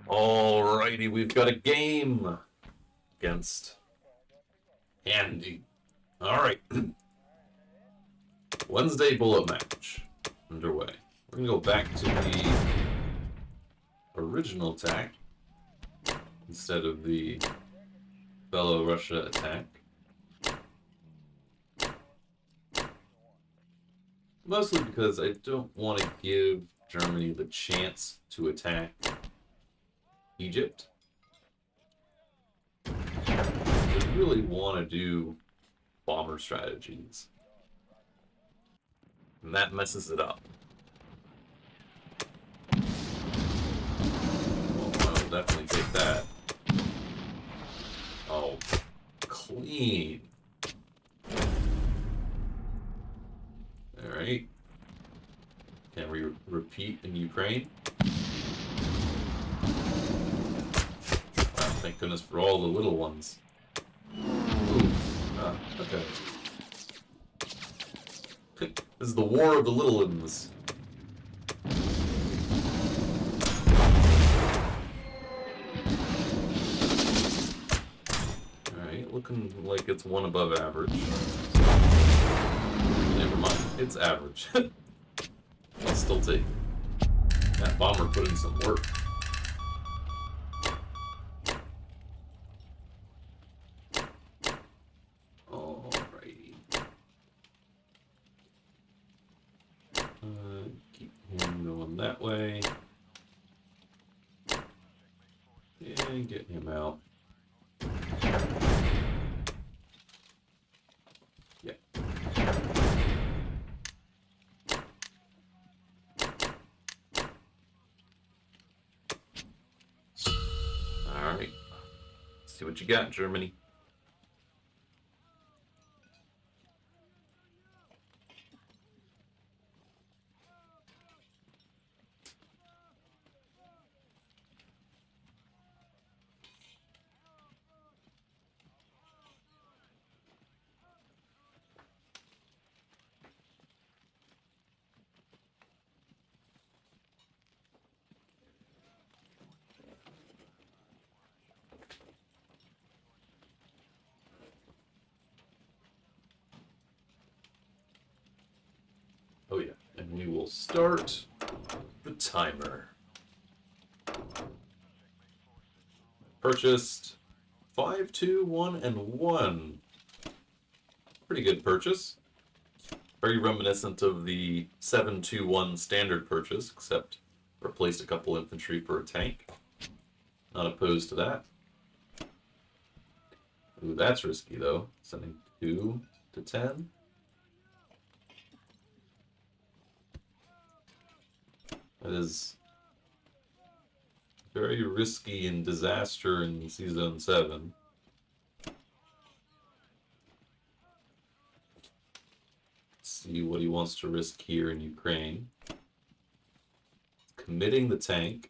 Alrighty, we've got a game against Andy. Alright. Wednesday bullet match underway. We're gonna go back to the original attack instead of the Belorussia attack. Mostly because I don't want to give Germany the chance to attack Egypt. I really want to do bomber strategies. And that messes it up. Well, I'll definitely take that. Oh, clean. Alright. Can we repeat in Ukraine? Wow, thank goodness for all the little ones. Ooh, okay. This is the war of the little ones. Alright, looking like it's one above average. Never mind, it's average. I'll still take it. That bomber put in some work. Alrighty. Keep him going that way. And get him out. Yeah. Alright. Let's see what you got, Germany. Oh yeah, and we will start the timer. Purchased 5, 2, 1, and 1. Pretty good purchase. Very reminiscent of the 7, 2, 1 standard purchase, except replaced a couple infantry for a tank. Not opposed to that. Ooh, that's risky though. Sending 2 to 10. That is very risky and disaster in C-Zone 7. Let's see what he wants to risk here in Ukraine. Committing the tank.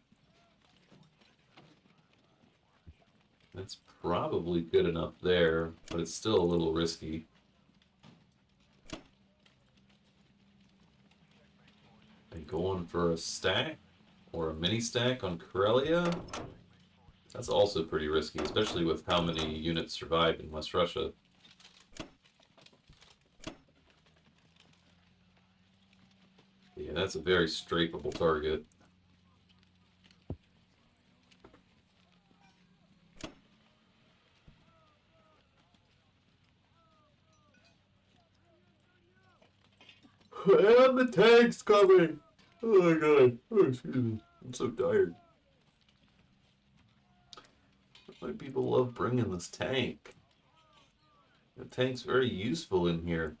That's probably good enough there, but it's still a little risky. And going for a stack or a mini stack on Karelia, that's also pretty risky, especially with how many units survive in West Russia. Yeah, that's a very straightable target. And the tank's coming! Oh my god. Oh, excuse me. I'm so tired. Why people love bringing this tank? The tank's very useful in here.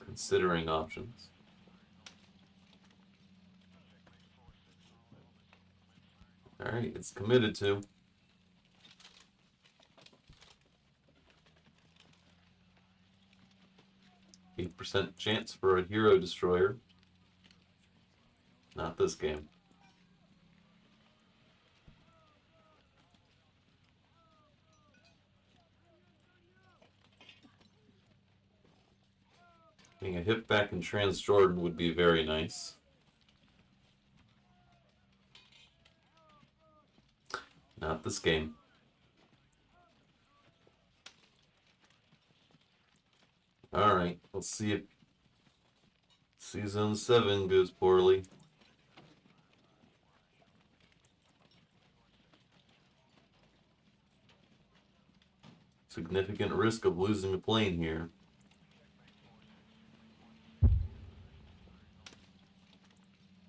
Considering options. Alright, it's committed to. 8% chance for a hero destroyer. Not this game. Getting a hit back in Transjordan would be very nice. Not this game. Alright, let's see if Season 7 goes poorly. Significant risk of losing a plane here.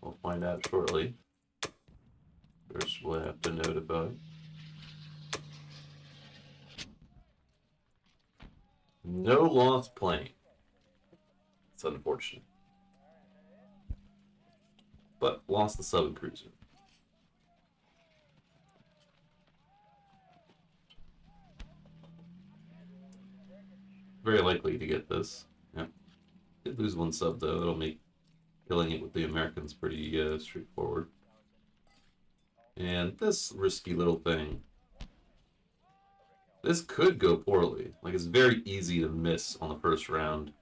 We'll find out shortly. First, we'll have to note about it. No lost plane. It's unfortunate. But lost the sub cruiser. Very likely to get this. Yeah. Did lose one sub though. That'll make killing it with the Americans pretty straightforward. And this risky little thing. This could go poorly. Like, it's very easy to miss on the first round.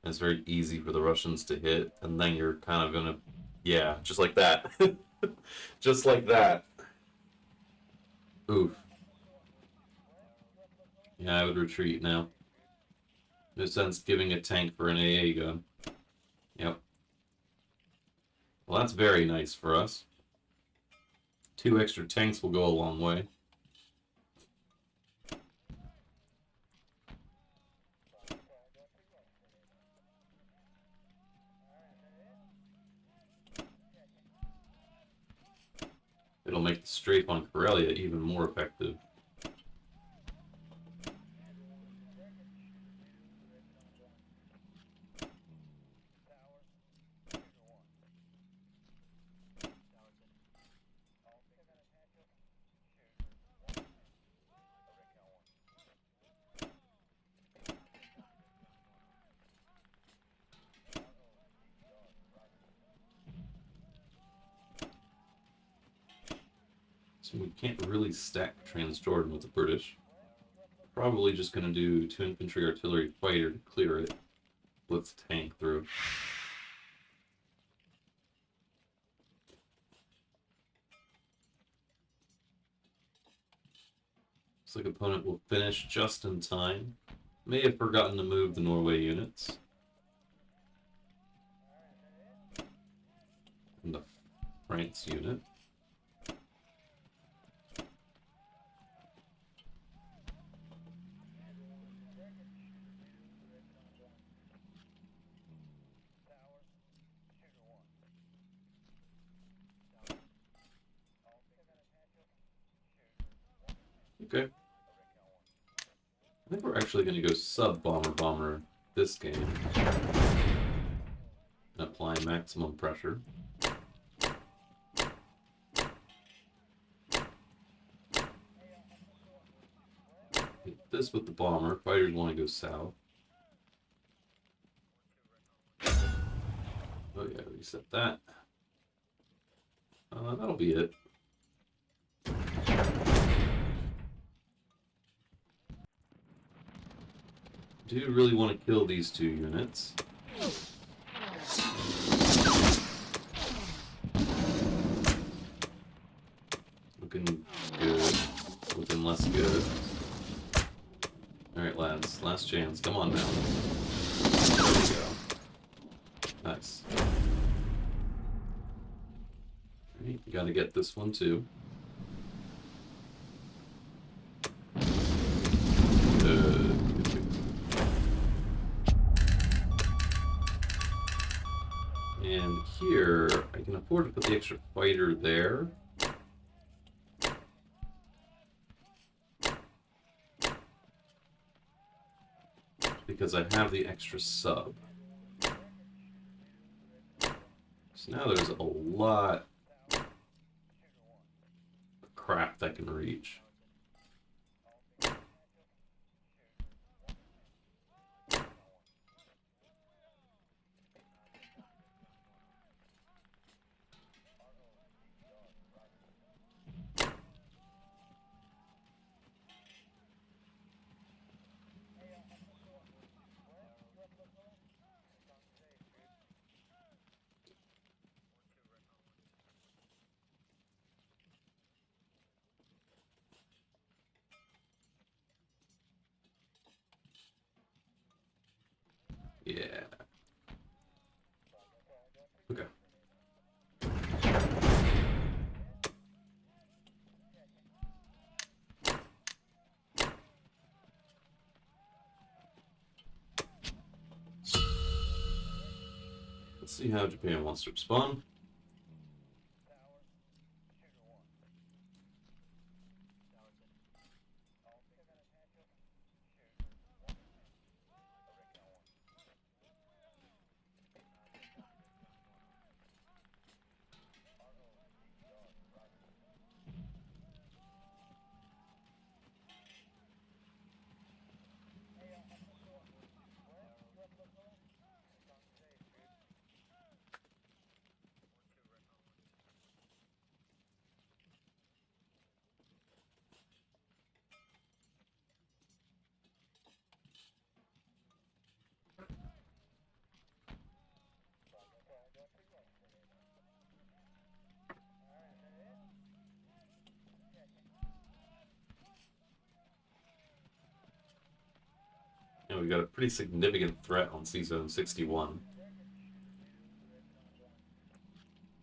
And it's very easy for the Russians to hit. And then you're kind of gonna... Yeah, just like that. Just like that. Oof. Yeah, I would retreat now. No sense giving a tank for an AA gun. Yep. Well, that's very nice for us. 2 extra tanks will go a long way. It'll make the strafe on Karelia even more effective. So we can't really stack Transjordan with the British. Probably just going to do 2 infantry artillery fighter to clear it. Blitz tank through. Looks like opponent will finish just in time. May have forgotten to move the Norway units. And the France unit. Okay. I think we're actually going to go sub-bomber this game. And apply maximum pressure. Hit this with the bomber. Fighters want to go south. Oh yeah, reset that. That'll be it. Do really want to kill these 2 units. Looking good. Looking less good. Alright, lads. Last chance. Come on now. There we go. Nice. Alright, you gotta get this one too. And here, I can afford to put the extra fighter there. Because I have the extra sub. So now there's a lot of crap that can reach. see how Japan wants to respond. And we got a pretty significant threat on C-Zone 61.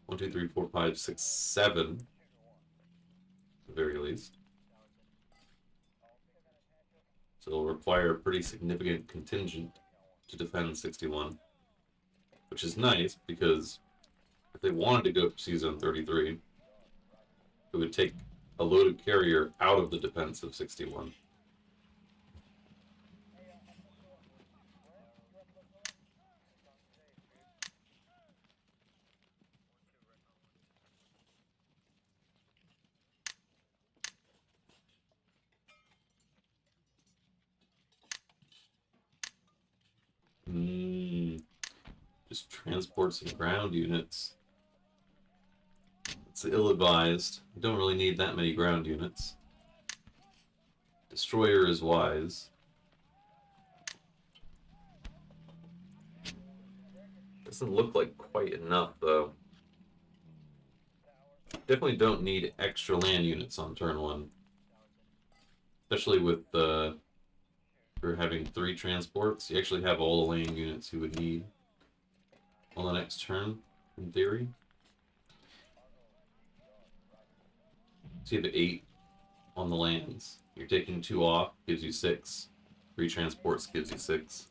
1, 2, 3, 4, 5, 6, 7, at the very least. So it'll require a pretty significant contingent to defend 61, which is nice because if they wanted to go for C-Zone 33, it would take a loaded carrier out of the defense of 61. Just transport some ground units. It's ill-advised. You don't really need that many ground units. Destroyer is wise. Doesn't look like quite enough, though. Definitely don't need extra land units on turn 1. Especially with for having 3 transports. You actually have all the land units you would need on the next turn, in theory. So you have 8 on the lands. You're taking 2 off, gives you 6. 3 transports gives you 6.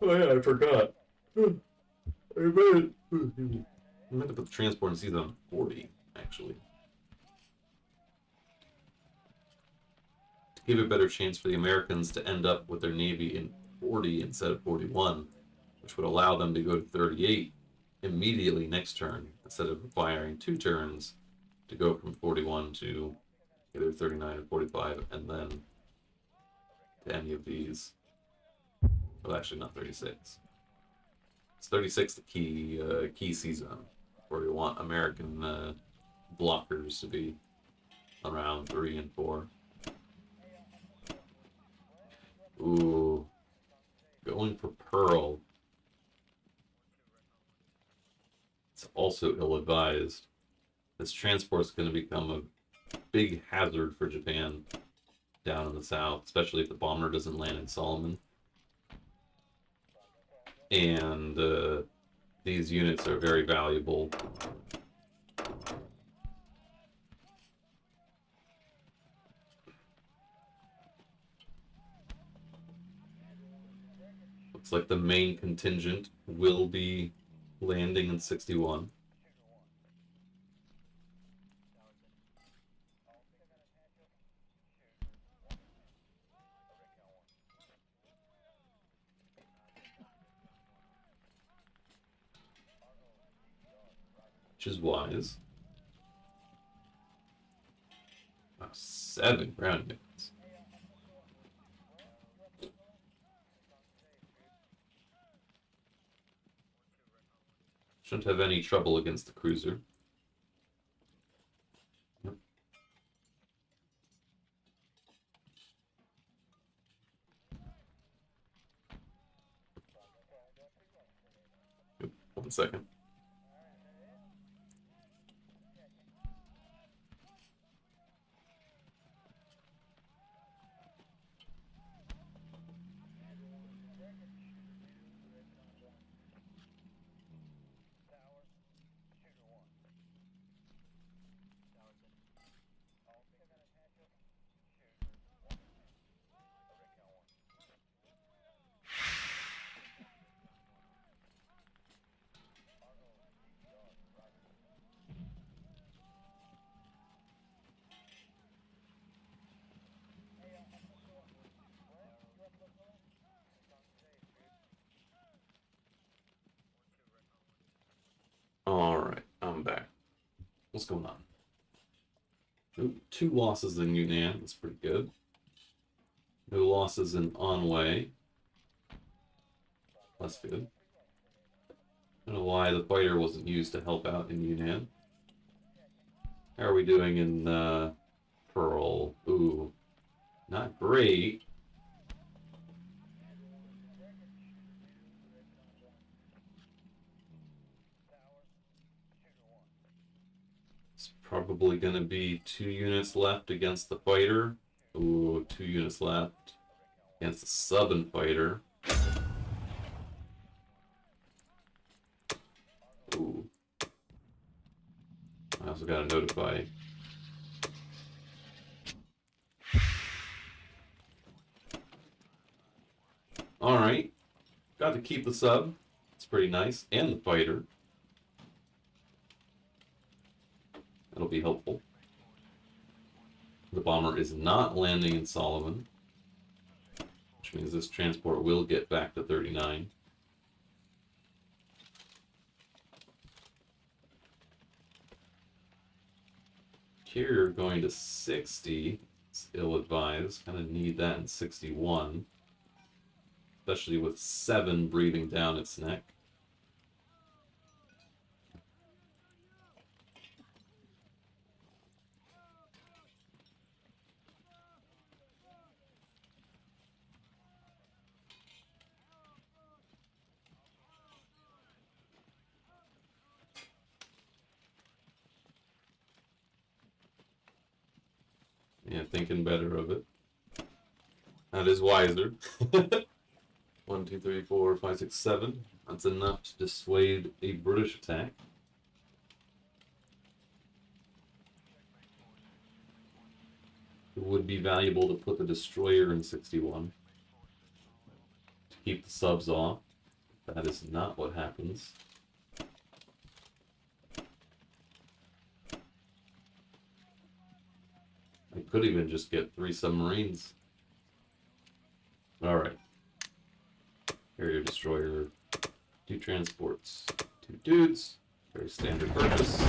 Oh yeah, I forgot. I meant to put the transport and see them 40, actually. To give a better chance for the Americans to end up with their navy in 40 instead of 41, which would allow them to go to 38 immediately next turn, instead of requiring 2 turns to go from 41 to either 39 or 45, and then to any of these. Well, actually, not 36. It's 36 the key C-Zone, where we want American blockers to be around 3 and 4. Ooh, going for Pearl. It's also ill-advised. This transport is going to become a big hazard for Japan down in the south, especially if the bomber doesn't land in Solomon. And these units are very valuable. Looks like the main contingent will be landing in 61. Which is wise. 7 ground units. Shouldn't have any trouble against the cruiser. Yep. Yep. 1 second. What's going on? Ooh, 2 losses in Yunnan. That's pretty good. No losses in Anhui. That's good. I don't know why the fighter wasn't used to help out in Yunnan. How are we doing in Pearl? Ooh, not great. It's probably going to be 2 units left against the fighter. Ooh, 2 units left against the sub and fighter. Ooh. I also got to notify. Alright. Got to keep the sub. It's pretty nice. And the fighter. That'll be helpful. The bomber is not landing in Solomon, which means this transport will get back to 39. Carrier going to 60. It's ill-advised. Kind of need that in 61. Especially with 7 breathing down its neck. Yeah, thinking better of it. That is wiser. 1, 2, 3, 4, 5, 6, 7. That's enough to dissuade a British attack. It would be valuable to put the destroyer in 61 to keep the subs off. That is not what happens. I could even just get 3 submarines. Alright. Carrier, destroyer, 2 transports, 2 dudes. Very standard purchase.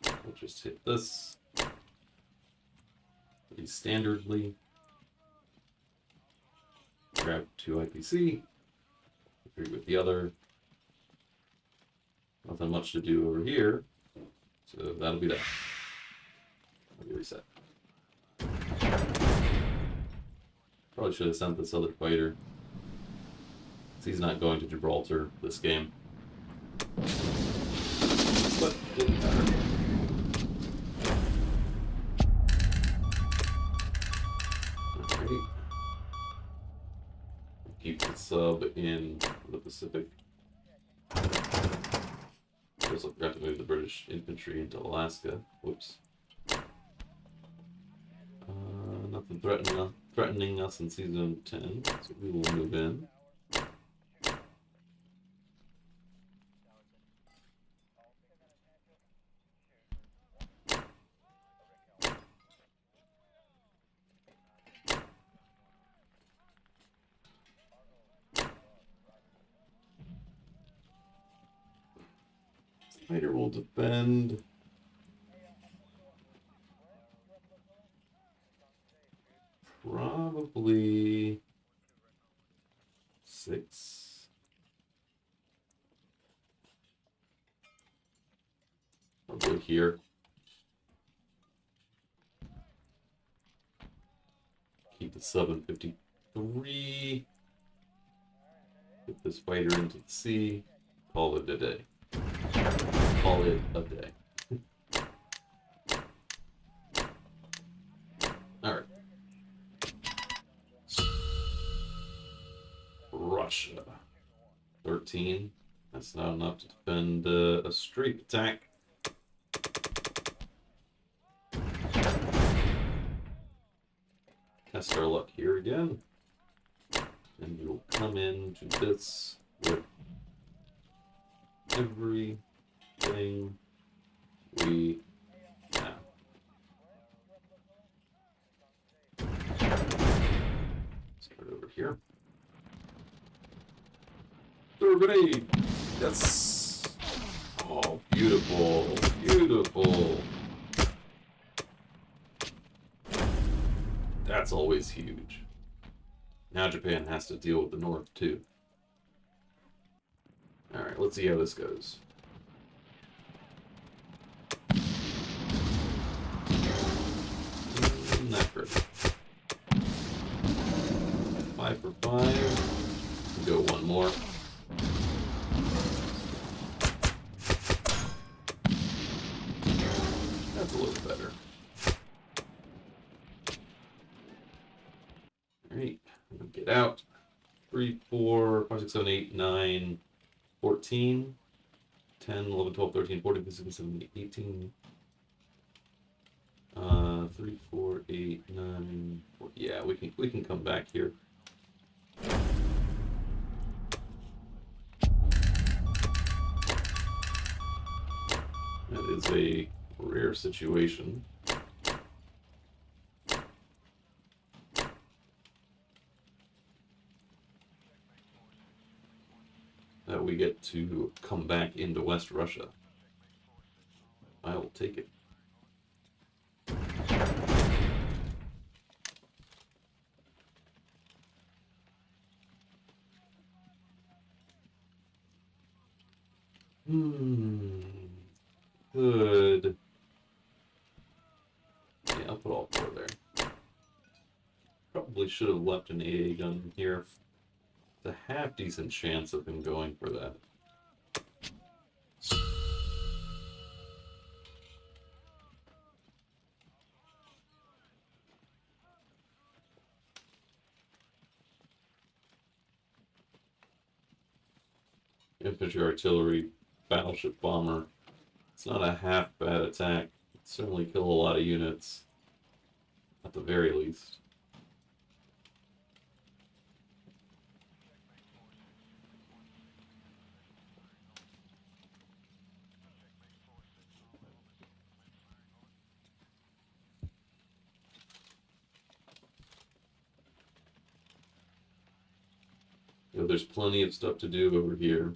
We'll just hit this pretty standardly. Grab 2 IPC. Agree with the other. Nothing much to do over here. So that'll be that. Let me reset. Probably should have sent this other fighter. He's not going to Gibraltar this game. But didn't matter. Alright. Keep the sub in the Pacific. Also forgot to move the British infantry into Alaska. Whoops. Nothing threatening us in Season 10, so we will move in. Fighter will defend. Probably 6. Probably here. Keep the sub in 53. Put this fighter into the sea. Call it a day. Call it a day. Alright. Russia. 13. That's not enough to defend a straight attack. Test our luck here again. And we will come into this with everything we have. Start over here. Throw a grenade! Yes. Oh, beautiful. Beautiful. That's always huge. Now Japan has to deal with the North, too. Alright, let's see how this goes. Not great. 5 for 5. Go one more. That's a little better. Alright, get out. 3, 4, 5, 6, 7, 8, 9, 14, 10, 11, 12, 13, 14, 15, 16, 17, 18. 3, 4, 8, 9. 4. Yeah, we can come back here. That is a rare situation. That we get to come back into West Russia. I will take it. Good. Yeah, I'll put all 4 there. Probably should have left an AA gun here. It's a half decent chance of him going for that. Infantry, artillery, battleship, bomber. It's not a half bad attack. It'd certainly kill a lot of units. At the very least. You know, there's plenty of stuff to do over here.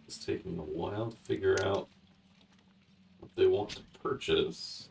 It's taking a while to figure out what they want to purchase.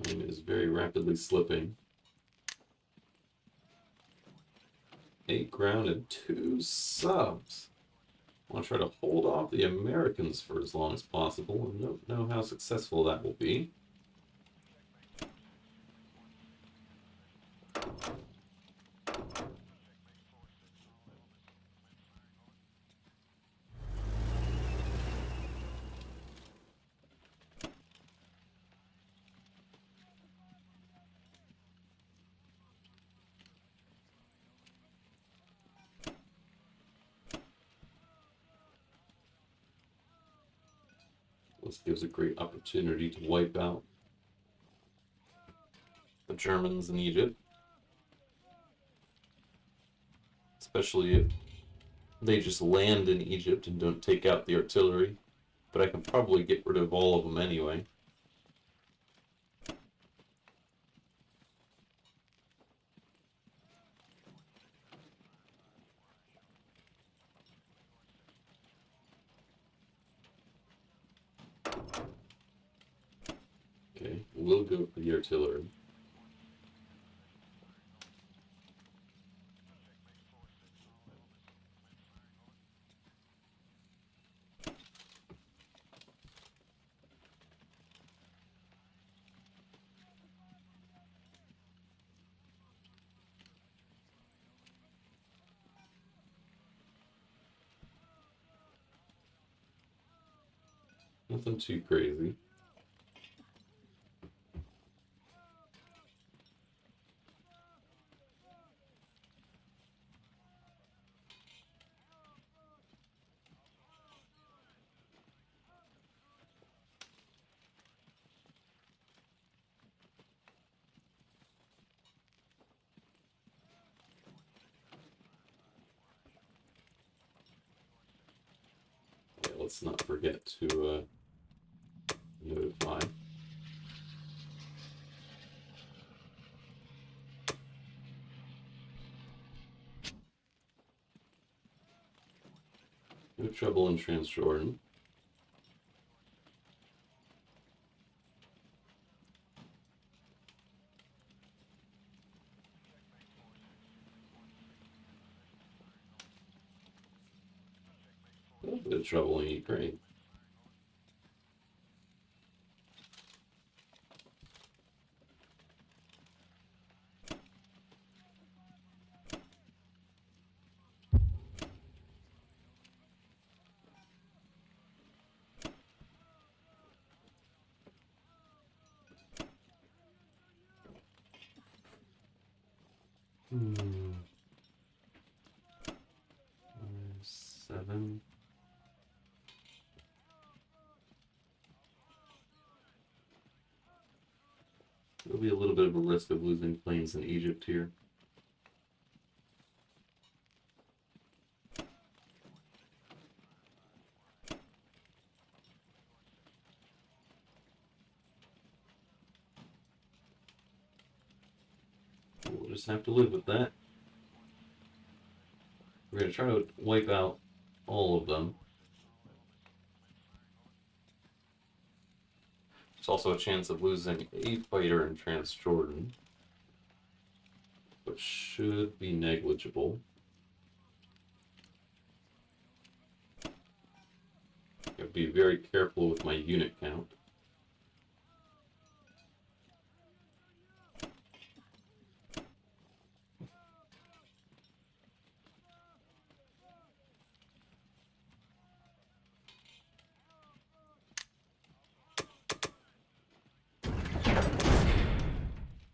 It is very rapidly slipping. 8 ground and 2 subs. I want to try to hold off the Americans for as long as possible, and don't know how successful that will be. This gives a great opportunity to wipe out the Germans in Egypt. Especially if they just land in Egypt and don't take out the artillery. But I can probably get rid of all of them anyway. Okay, we'll go for the artillery. Nothing too crazy. Yeah, let's not forget to notify. No trouble in Transjordan. A little bit of trouble in Ukraine. Hmm. 7. There'll be a little bit of a risk of losing planes in Egypt here. We'll just have to live with that. We're going to try to wipe out all of them. There's also a chance of losing a fighter in Transjordan, but should be negligible. I have to be very careful with my unit count.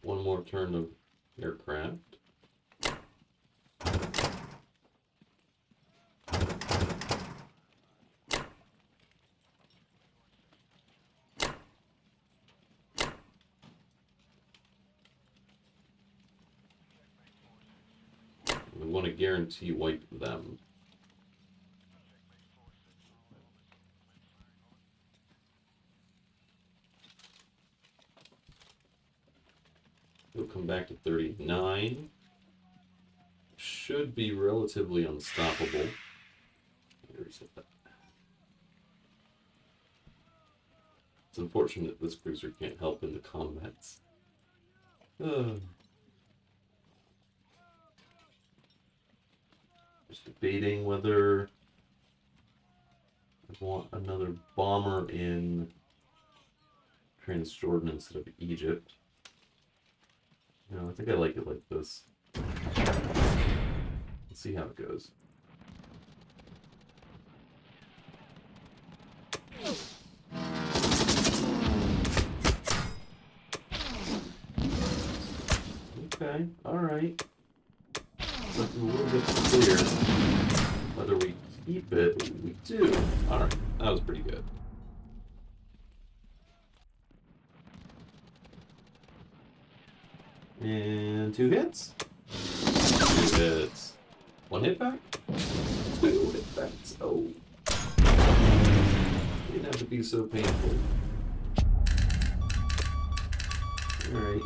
One more turn of aircraft. We want to guarantee wipe them. We'll come back to 39. Should be relatively unstoppable. It's unfortunate this cruiser can't help in the combats. Just debating whether I want another bomber in Transjordan instead of Egypt. No, I think I like it like this. Let's see how it goes. Okay, alright. It's looking a little bit clear. Whether we keep it, we do. Alright, that was pretty good. And 2 hits. 2 hits. 1 hit back. 2 hit backs. Oh. Didn't have to be so painful. Alright.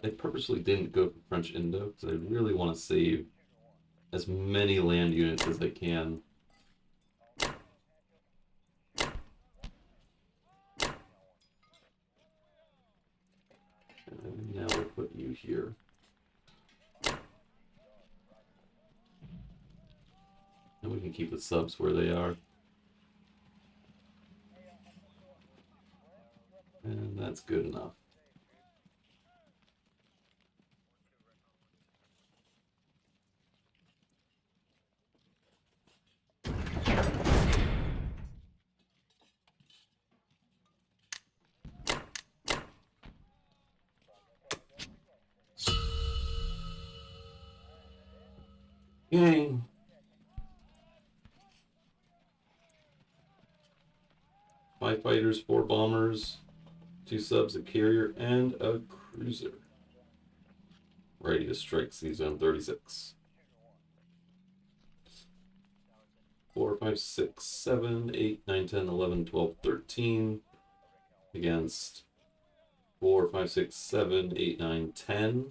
I purposely didn't go for French Indo because I really want to save as many land units as I can. And now we'll put you here. And we can keep the subs where they are. And that's good enough. Yay! 5 fighters, 4 bombers, 2 subs, a carrier, and a cruiser. Ready to strike C-Zone 36. 4, 5, 6, 7, 8, 9, 10, 11, 12, 13 against 4, 5, 6, 7, 8, 9, 10.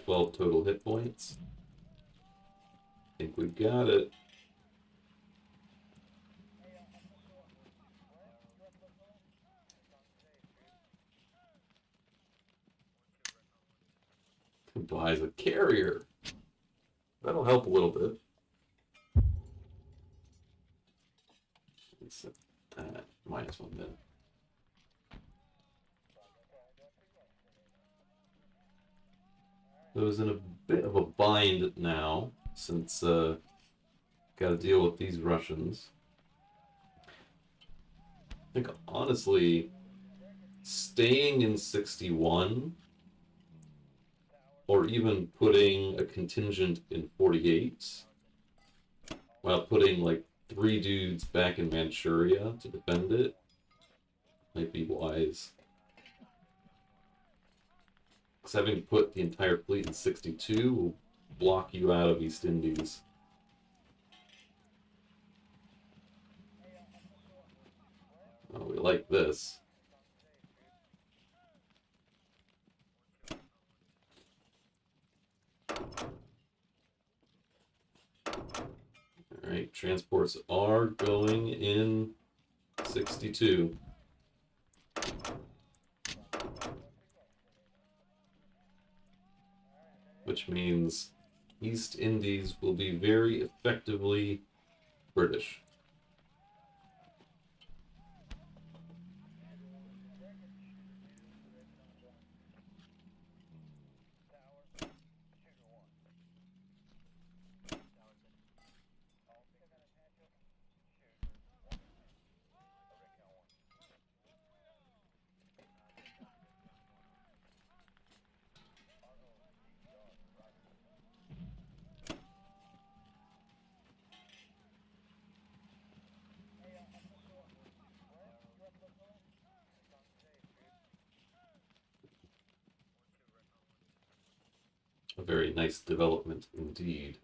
12 total hit points. I think we've got it. Buys a carrier. That'll help a little bit. Set that -1 then. I was in a bit of a bind now, since got to deal with these Russians. I think honestly, staying in 61, or even putting a contingent in 48, while putting like 3 dudes back in Manchuria to defend it, might be wise. Because having to put the entire fleet in 62 will block you out of East Indies. Oh, we like this. Alright, transports are going in 62. Which means East Indies will be very effectively British. A very nice development indeed.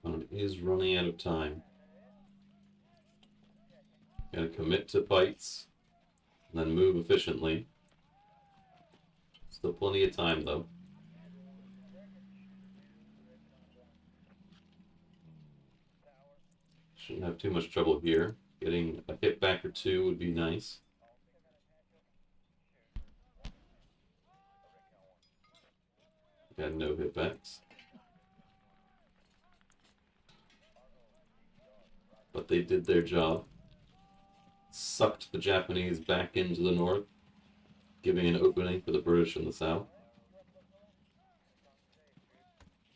Opponent is running out of time. Gotta commit to fights, and then move efficiently. Still plenty of time, though. Shouldn't have too much trouble here. Getting a hit back or 2 would be nice. Got no hitbacks. But they did their job. Sucked the Japanese back into the north, giving an opening for the British in the south.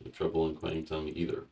No trouble in Kwangtung either.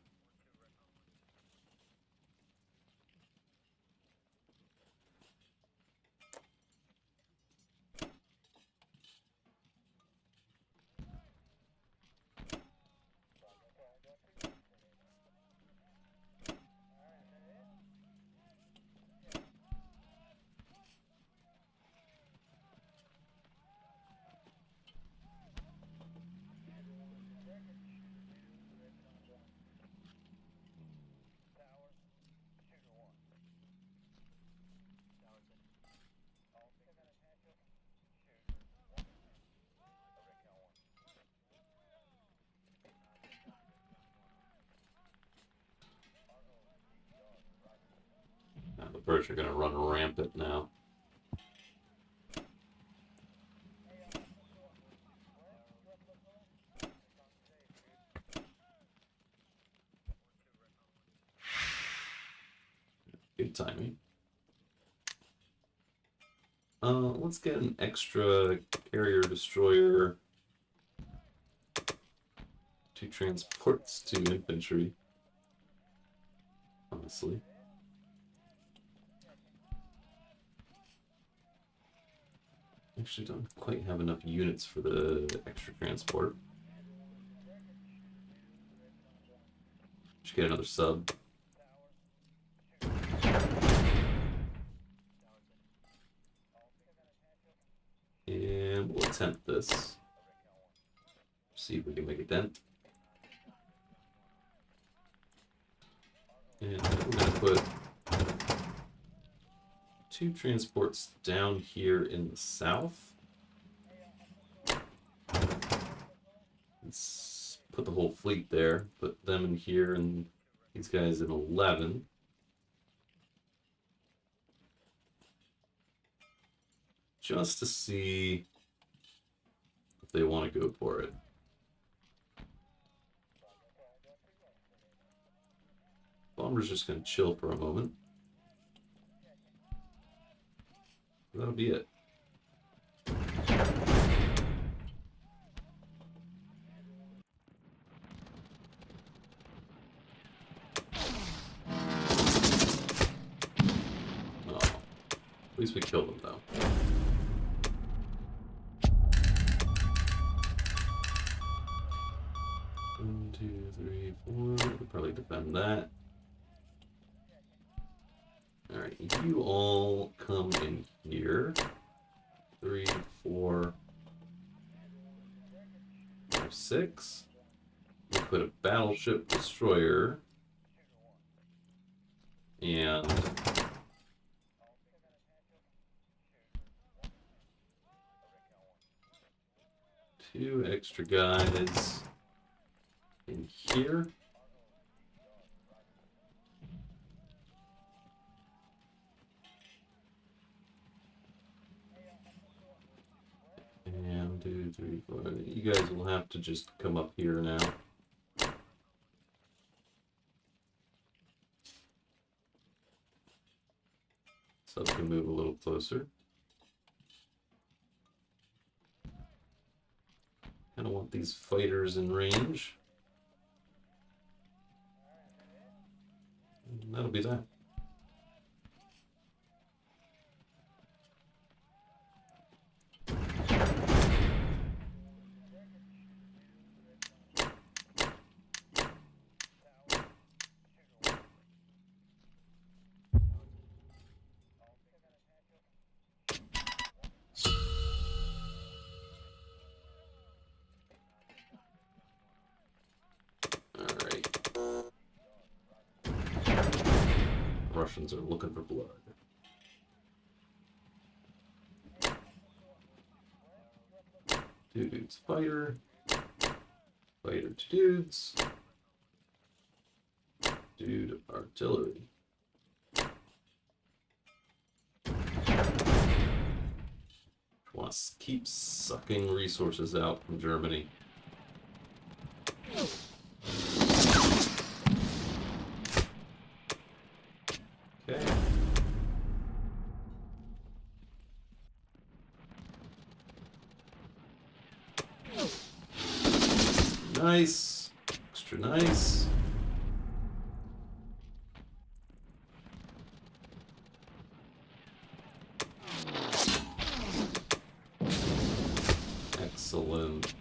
British are going to run rampant now. Good timing. Let's get an extra carrier destroyer, 2 transports, 2 infantry. Honestly. Actually, don't quite have enough units for the extra transport. Should get another sub. And we'll attempt this. See if we can make a dent. And we're going to put 2 transports down here in the south. Let's put the whole fleet there. Put them in here and these guys in 11. Just to see if they want to go for it. Bomber's just going to chill for a moment. That'll be it. Oh, at least we killed them though. One, 2, 3, 4. We'll probably defend that. Alright, you all come in here. 3, 4, 5, 6. We put a battleship destroyer. And 2 extra guys in here. And 2, 3, 4. You guys will have to just come up here now. So I can move a little closer. Kind of want these fighters in range. And that'll be that. Russians are looking for blood. Two dudes fighter. Fighter to dudes. Dude artillery. Want to keep sucking resources out from Germany. Okay. Nice. Extra nice. Excellent.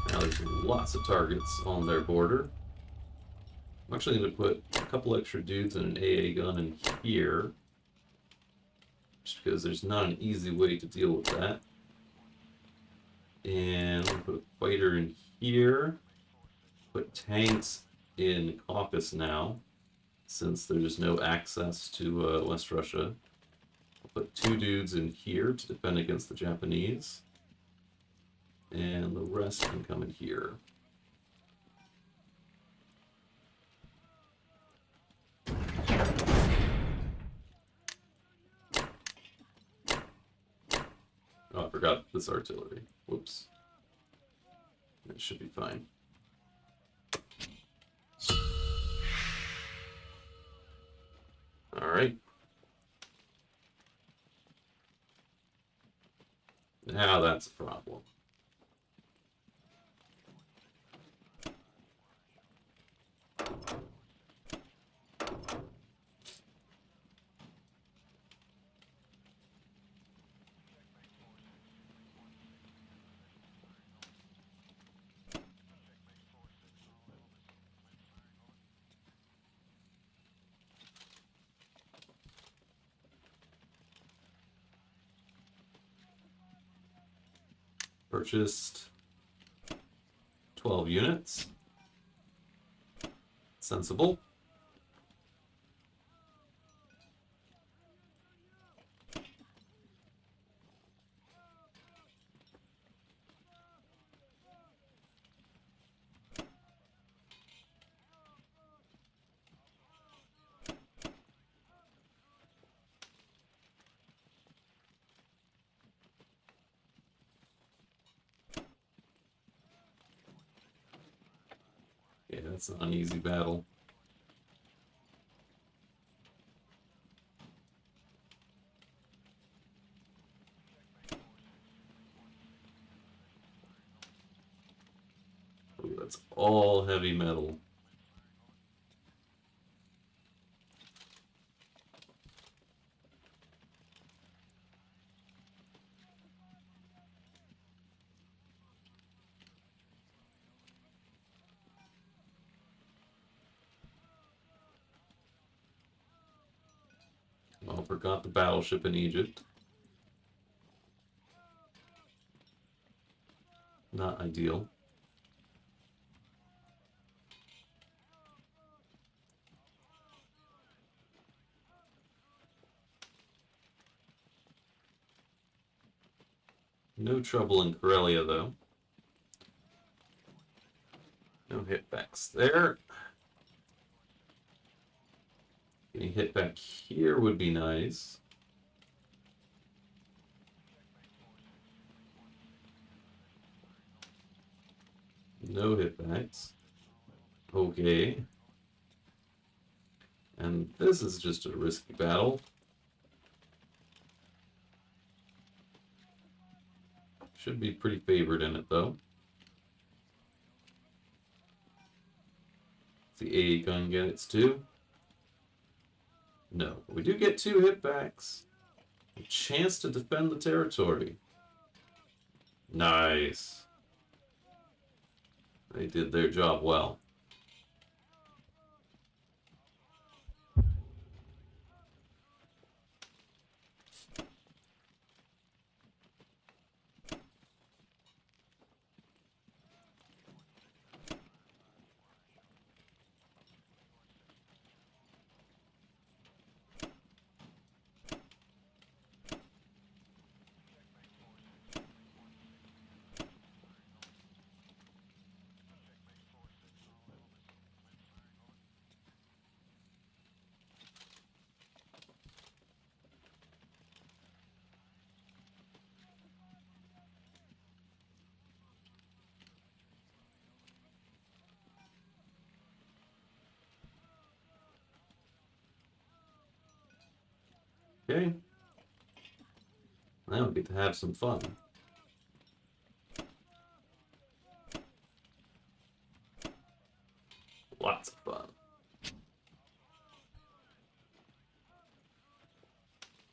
Now there's lots of targets on their border. I'm actually going to put a couple extra dudes and an AA gun in here. Just because there's not an easy way to deal with that. And we'll put a fighter in here. Put tanks in Caucasus now, since there's no access to West Russia. I'll put 2 dudes in here to defend against the Japanese. And the rest can come in here. Oh, I forgot this artillery. Whoops. It should be fine. All right. Now that's a problem. Purchased 12 units. Sensible. Yeah, that's not an easy battle. Ooh, that's all heavy metal. Oh, forgot the battleship in Egypt. Not ideal. No trouble in Corellia, though. No hitbacks there. Getting hit back here would be nice. No hitbacks. Okay. And this is just a risky battle. Should be pretty favored in it, though. The AA gun get its two. No, we do get 2 hitbacks. A chance to defend the territory. Nice. They did their job well. Okay. Now we get to have some fun. Lots of fun.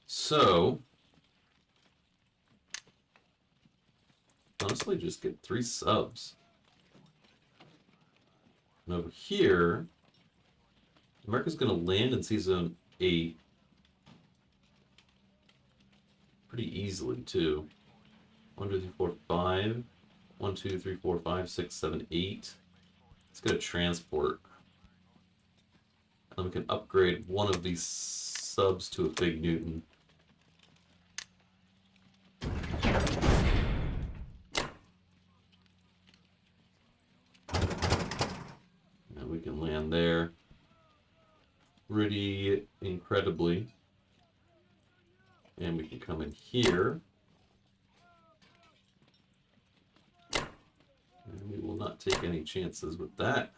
So, honestly, just get 3 subs. And over here, America's going to land in Season 8 pretty easily, too. 1, 2, 3, 4, 5. 1, 2, 3, 4, 5, 6, 7, 8. Let's get a transport. And then we can upgrade one of these subs to a Big Newton. And we can land there pretty incredibly. And we can come in here. not take any chances with that.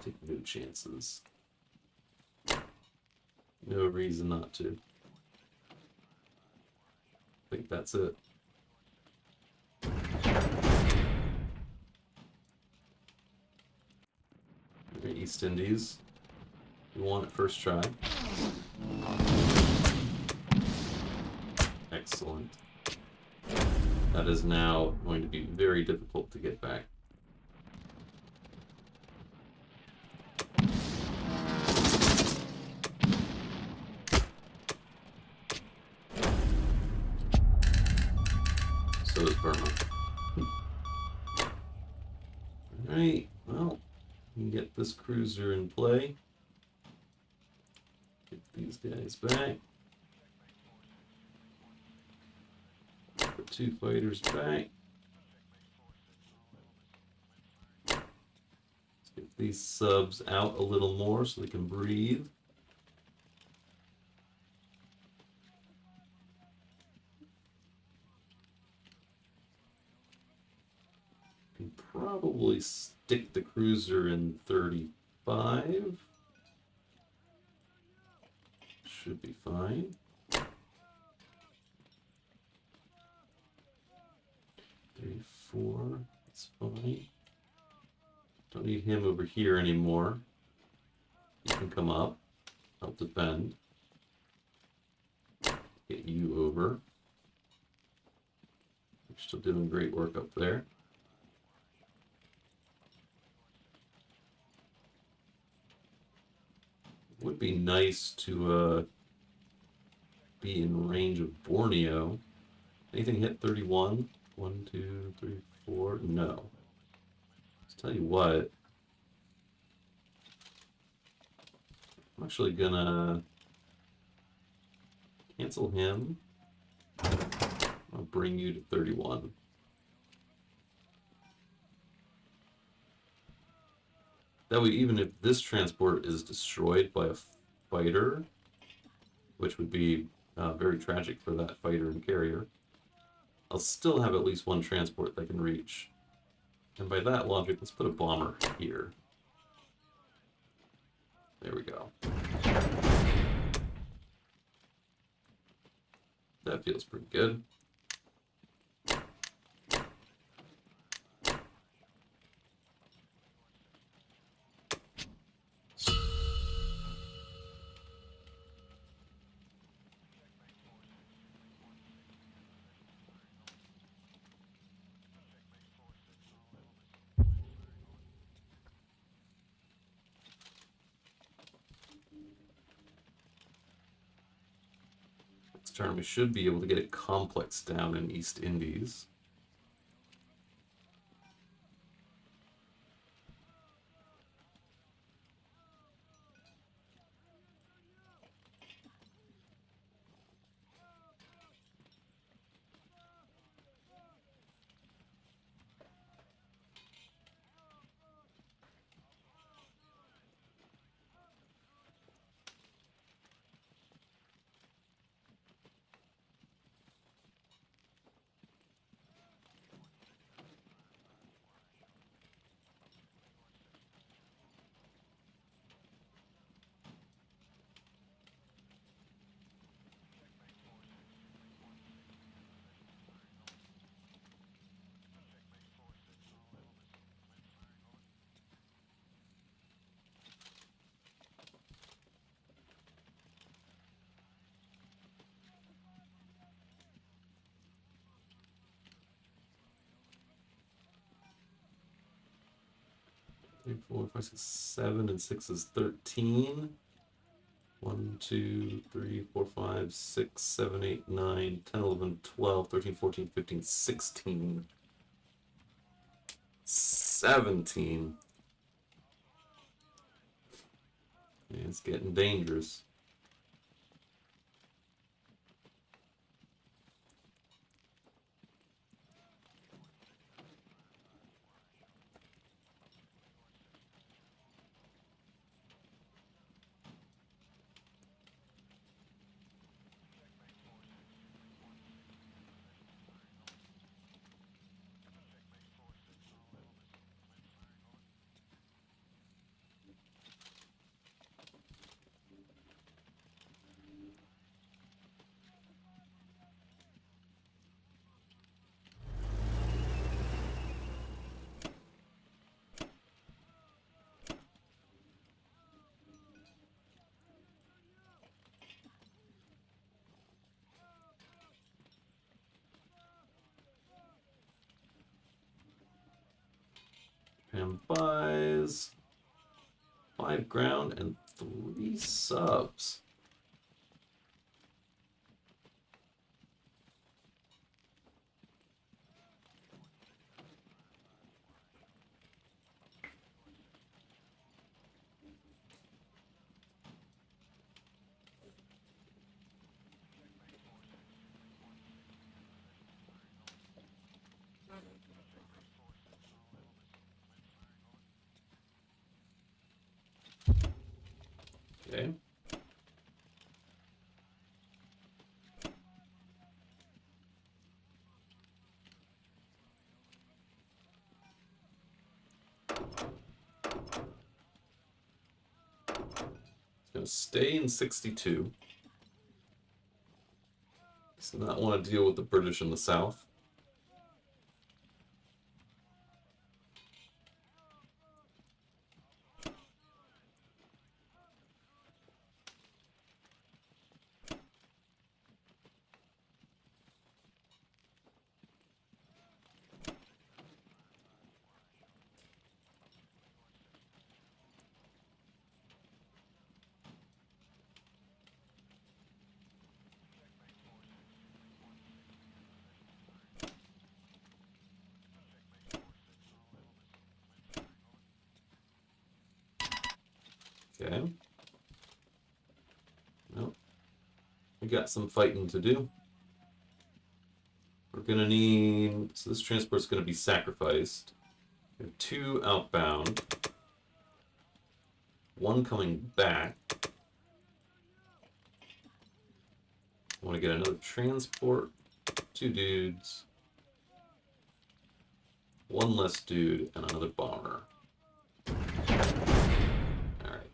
Take no chances. No reason not to. I think that's it. East Indies. You won it first try. Excellent. That is now going to be very difficult to get back. So is Burma. Alright, well, we can get this cruiser in play. Get these guys back. Put 2 fighters back. Let's get these subs out a little more so they can breathe. Can probably stick the cruiser in 35. Should be fine. 34, that's fine. Don't need him over here anymore. You can come up, help defend. Get you over. You're still doing great work up there. Would be nice to be in range of Borneo. Anything hit 31? 1, 2, 3, 4. No. Let's tell you what. I'm actually gonna cancel him. I'll bring you to 31. That way, even if this transport is destroyed by a fighter, which would be very tragic for that fighter and carrier, I'll still have at least one transport that can reach. And by that logic, let's put a bomber here. There we go. That feels pretty good. Next turn, we should be able to get it complex down in East Indies. Three, 4, 5, 6, 7, and 6 is 13. 1, 2, 3, 4, 5, 6, 7, 8, 9, 10, 11, 12, 13, 14, 15, 16. 17. And it's getting dangerous. And buys 5 ground and 3 subs. Okay. It's going to stay in 62. Does not want to deal with the British in the south. Okay. Well, we got some fighting to do. We're gonna need, so this transport's gonna be sacrificed. We have 2 outbound, 1 coming back. I want to get another transport, 2 dudes, 1 less dude, and another bomber. Alright.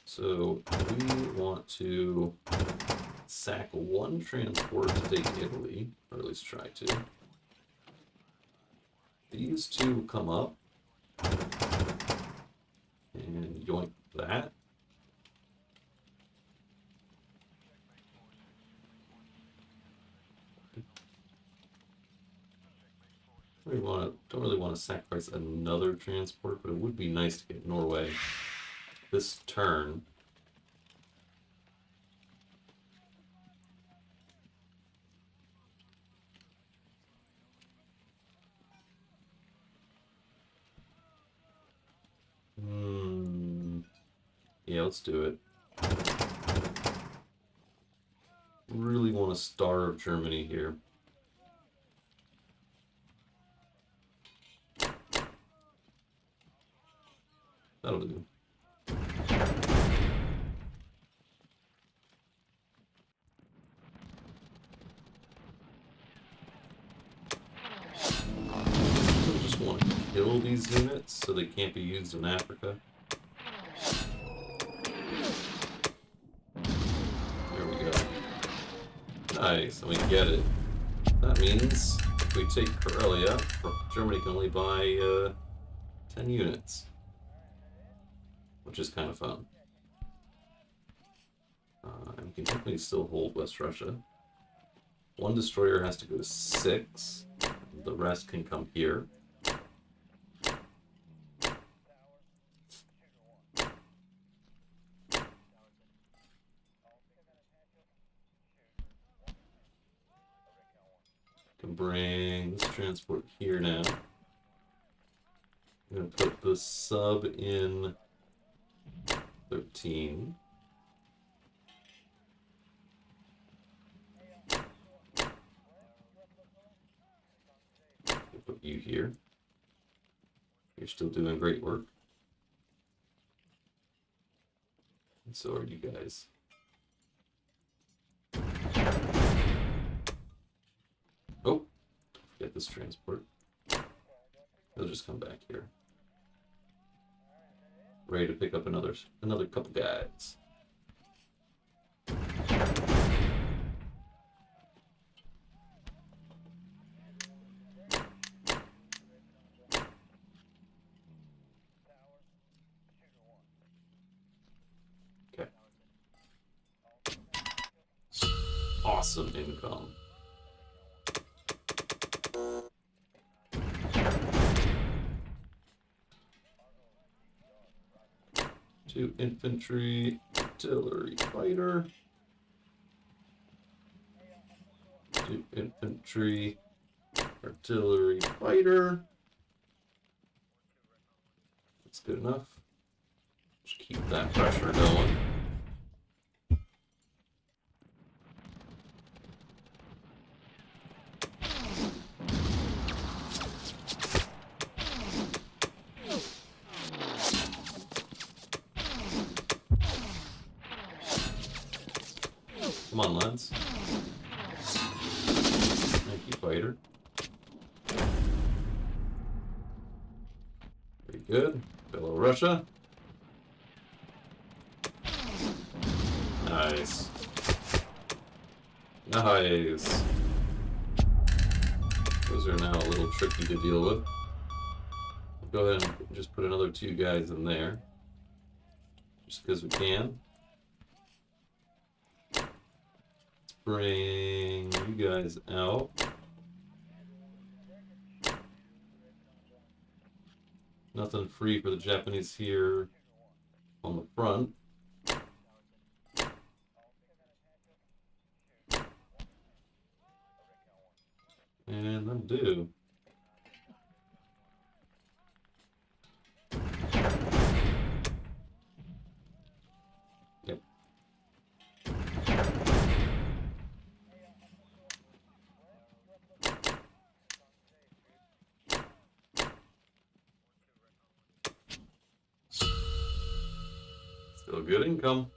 So we want to sack 1 transport to take Italy, or at least try to. These 2 will come up and yoink that. Don't really want to sacrifice another transport, but it would be nice to get Norway this turn. Yeah, let's do it. Really want to starve Germany here. That'll do. I just want to kill these units so they can't be used in Africa. There we go. Nice, and we get it. That means if we take Karelia, Germany can only buy 10 units. Which is kind of fun. And we can definitely still hold West Russia. 1 destroyer has to go to 6. The rest can come here. Can bring this transport here now. I'm going to put the sub in 13. I'll put you here. You're still doing great work. And so are you guys. Oh, forget this transport. They'll just come back here. Ready to pick up another couple guys. Okay. Awesome income. 2 infantry, artillery fighter. 2 infantry, artillery fighter. That's good enough. Just keep that pressure going. Come on, lads. Thank you, fighter. Very good. Belarusia. Nice. Nice. Those are now a little tricky to deal with. I'll go ahead and just put another 2 guys in there. Just because we can. Let's bring you guys out. Nothing free for the Japanese here on the front. And them do. Yep. Still good income.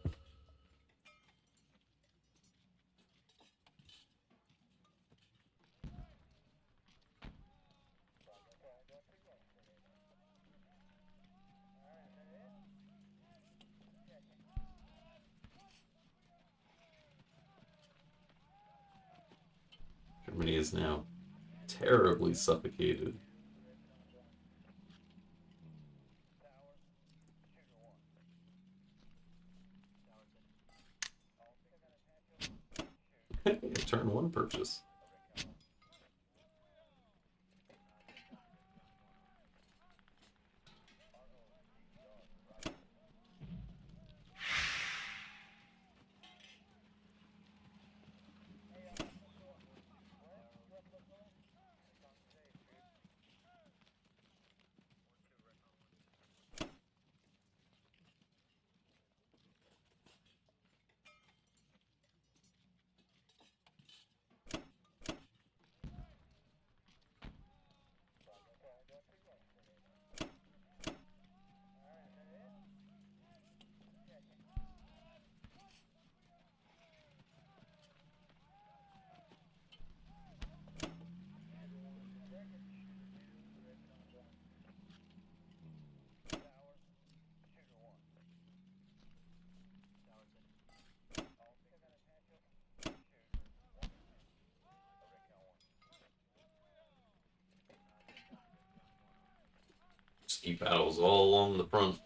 Germany is now terribly suffocated. Turn 1 purchase. Ski battles all along the front.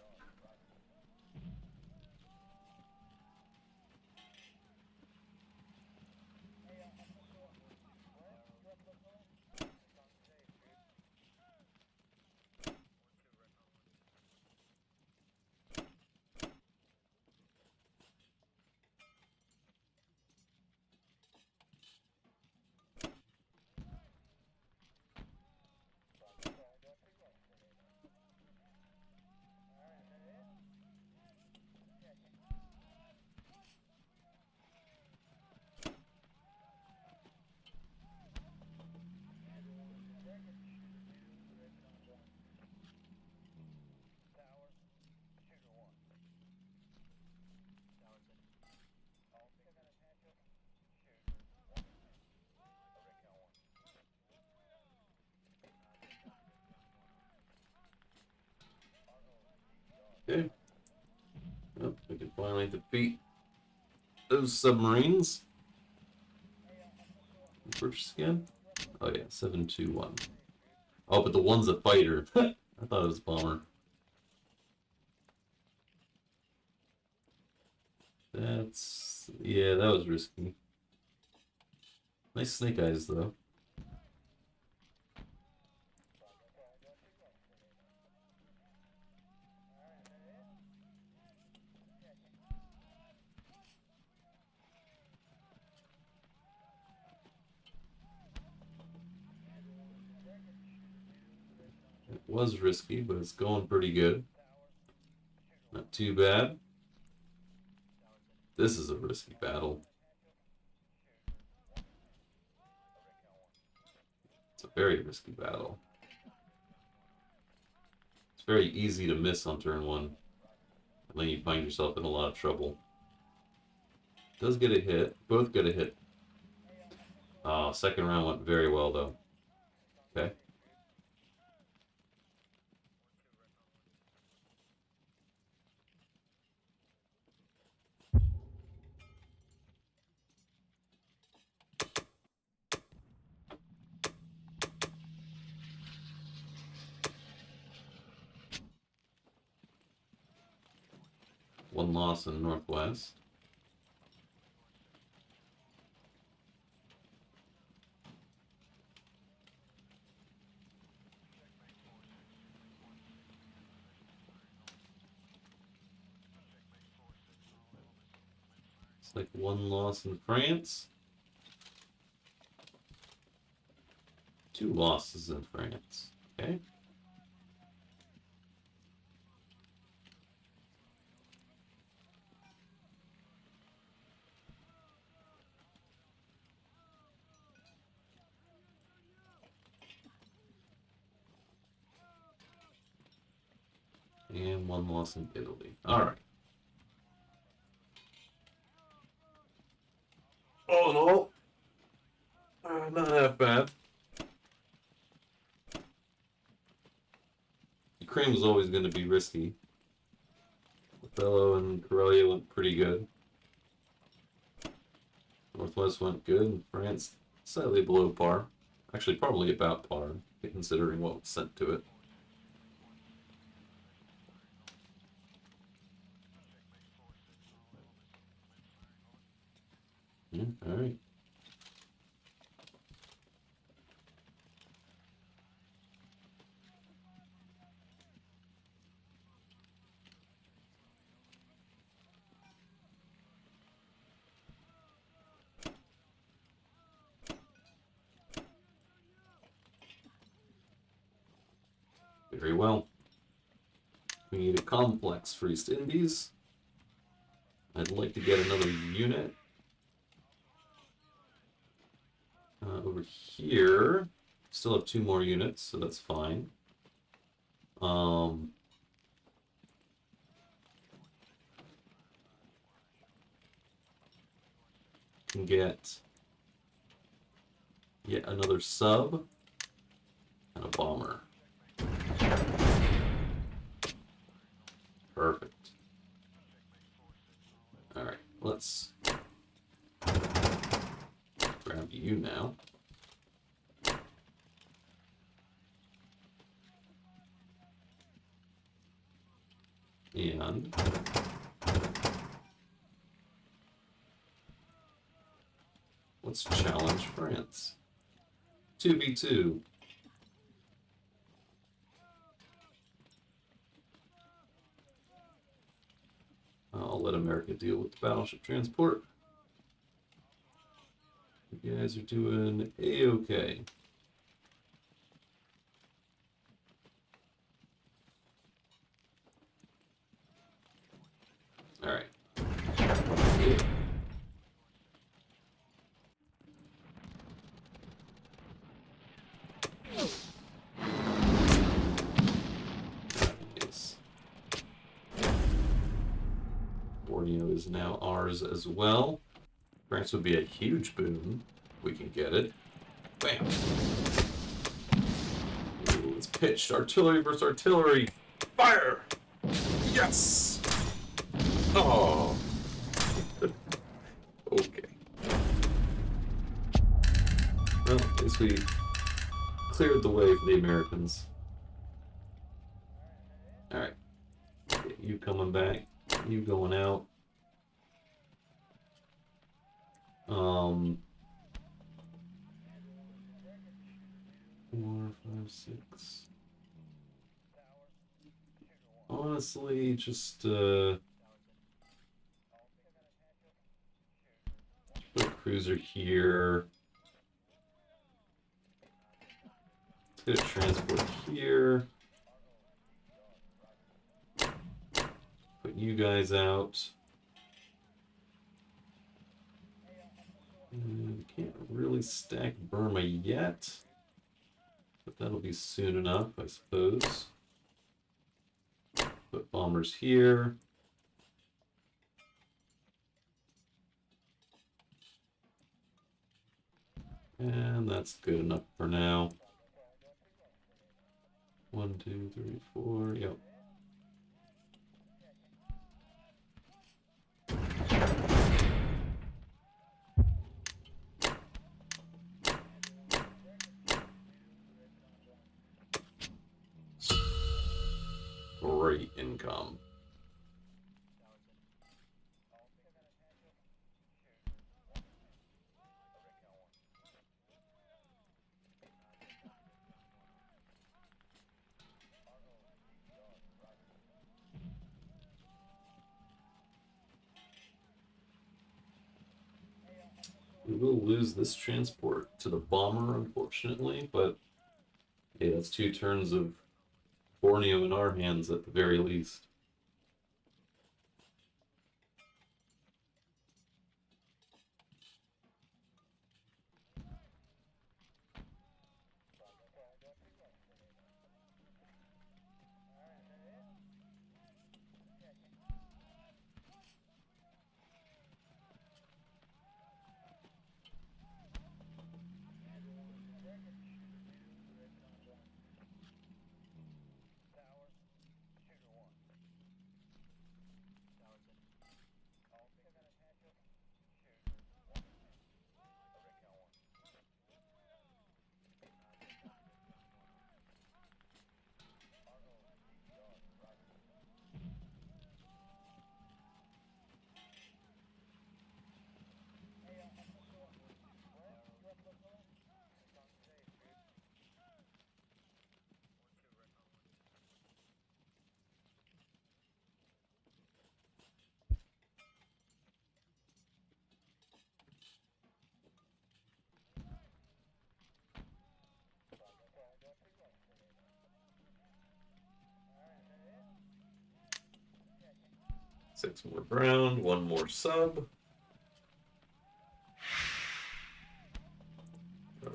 Okay. Well, we can finally defeat those submarines. Purchase again? Oh yeah, 721. Oh, but the one's a fighter. I thought it was a bomber. That's... yeah, that was risky. Nice snake eyes, though. It was risky, but it's going pretty good. Not too bad. This is a risky battle. It's a very risky battle. It's very easy to miss on turn one. And then you find yourself in a lot of trouble. Does get a hit. Both get a hit. Second round went very well, though. Okay. One loss in Northwest. It's like one loss in France. Two losses in France. Okay. And one loss in Italy. All right. Oh no. Not that bad. Ukraine was always going to be risky. Othello and Corellia went pretty good. Northwest went good, and France slightly below par. Actually, probably about par, considering what was sent to it. Yeah, all right. Very well. We need a complex for East Indies. I'd like to get another unit. Over here, still have two more units, so that's fine. Can get yet another sub and a bomber. Perfect. All right, let's grab you now. And let's challenge France. 2v2. I'll let America deal with the battleship transport. You guys are doing A-okay. All right. Yeah. Nice. Borneo is now ours as well. France would be a huge boon. We can get it. Bam. Ooh, it's pitched. Artillery versus artillery. Fire! Yes! Oh. Okay. Well, at least we cleared the way for the Americans. Alright. You coming back. You going out. 4, 5, 6. Honestly, just put a cruiser here. Let's get a transport here. Put you guys out. Can't really stack Burma yet, but that'll be soon enough, I suppose. Put bombers here. And that's good enough for now. 1, 2, 3, 4. Yep. Great income. We will lose this transport to the bomber, unfortunately, but hey, that's 2 turns of Borneo in our hands at the very least. Six more ground, 1 more sub.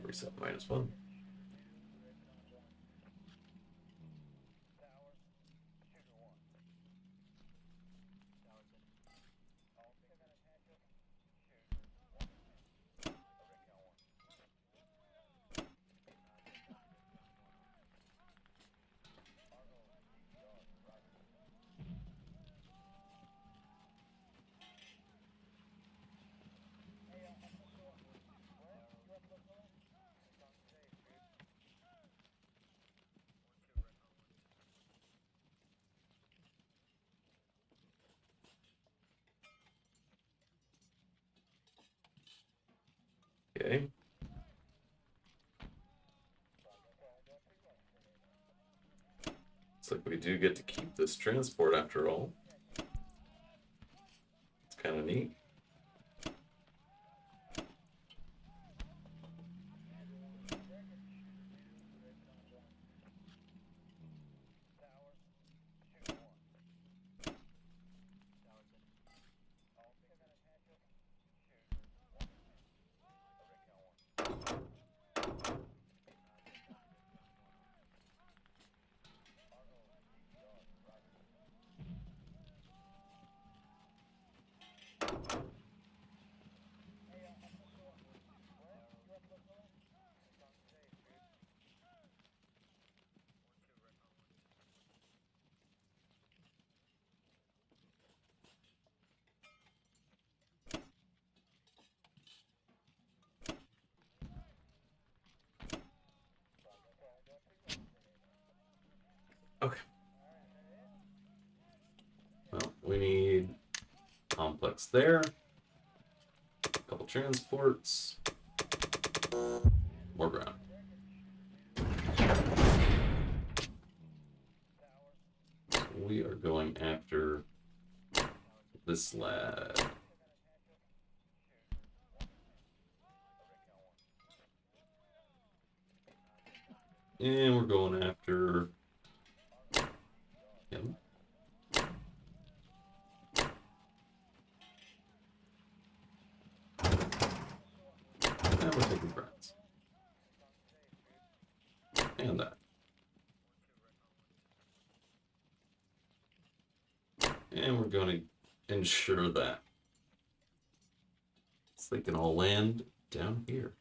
Reset -1. Okay. Looks like we do get to keep this transport after all. It's kind of neat. Okay. Well, we need complex there. A couple transports. More ground. So we are going after this lad. And we're going after him. and that. And we're going to ensure that. So they can all land down here.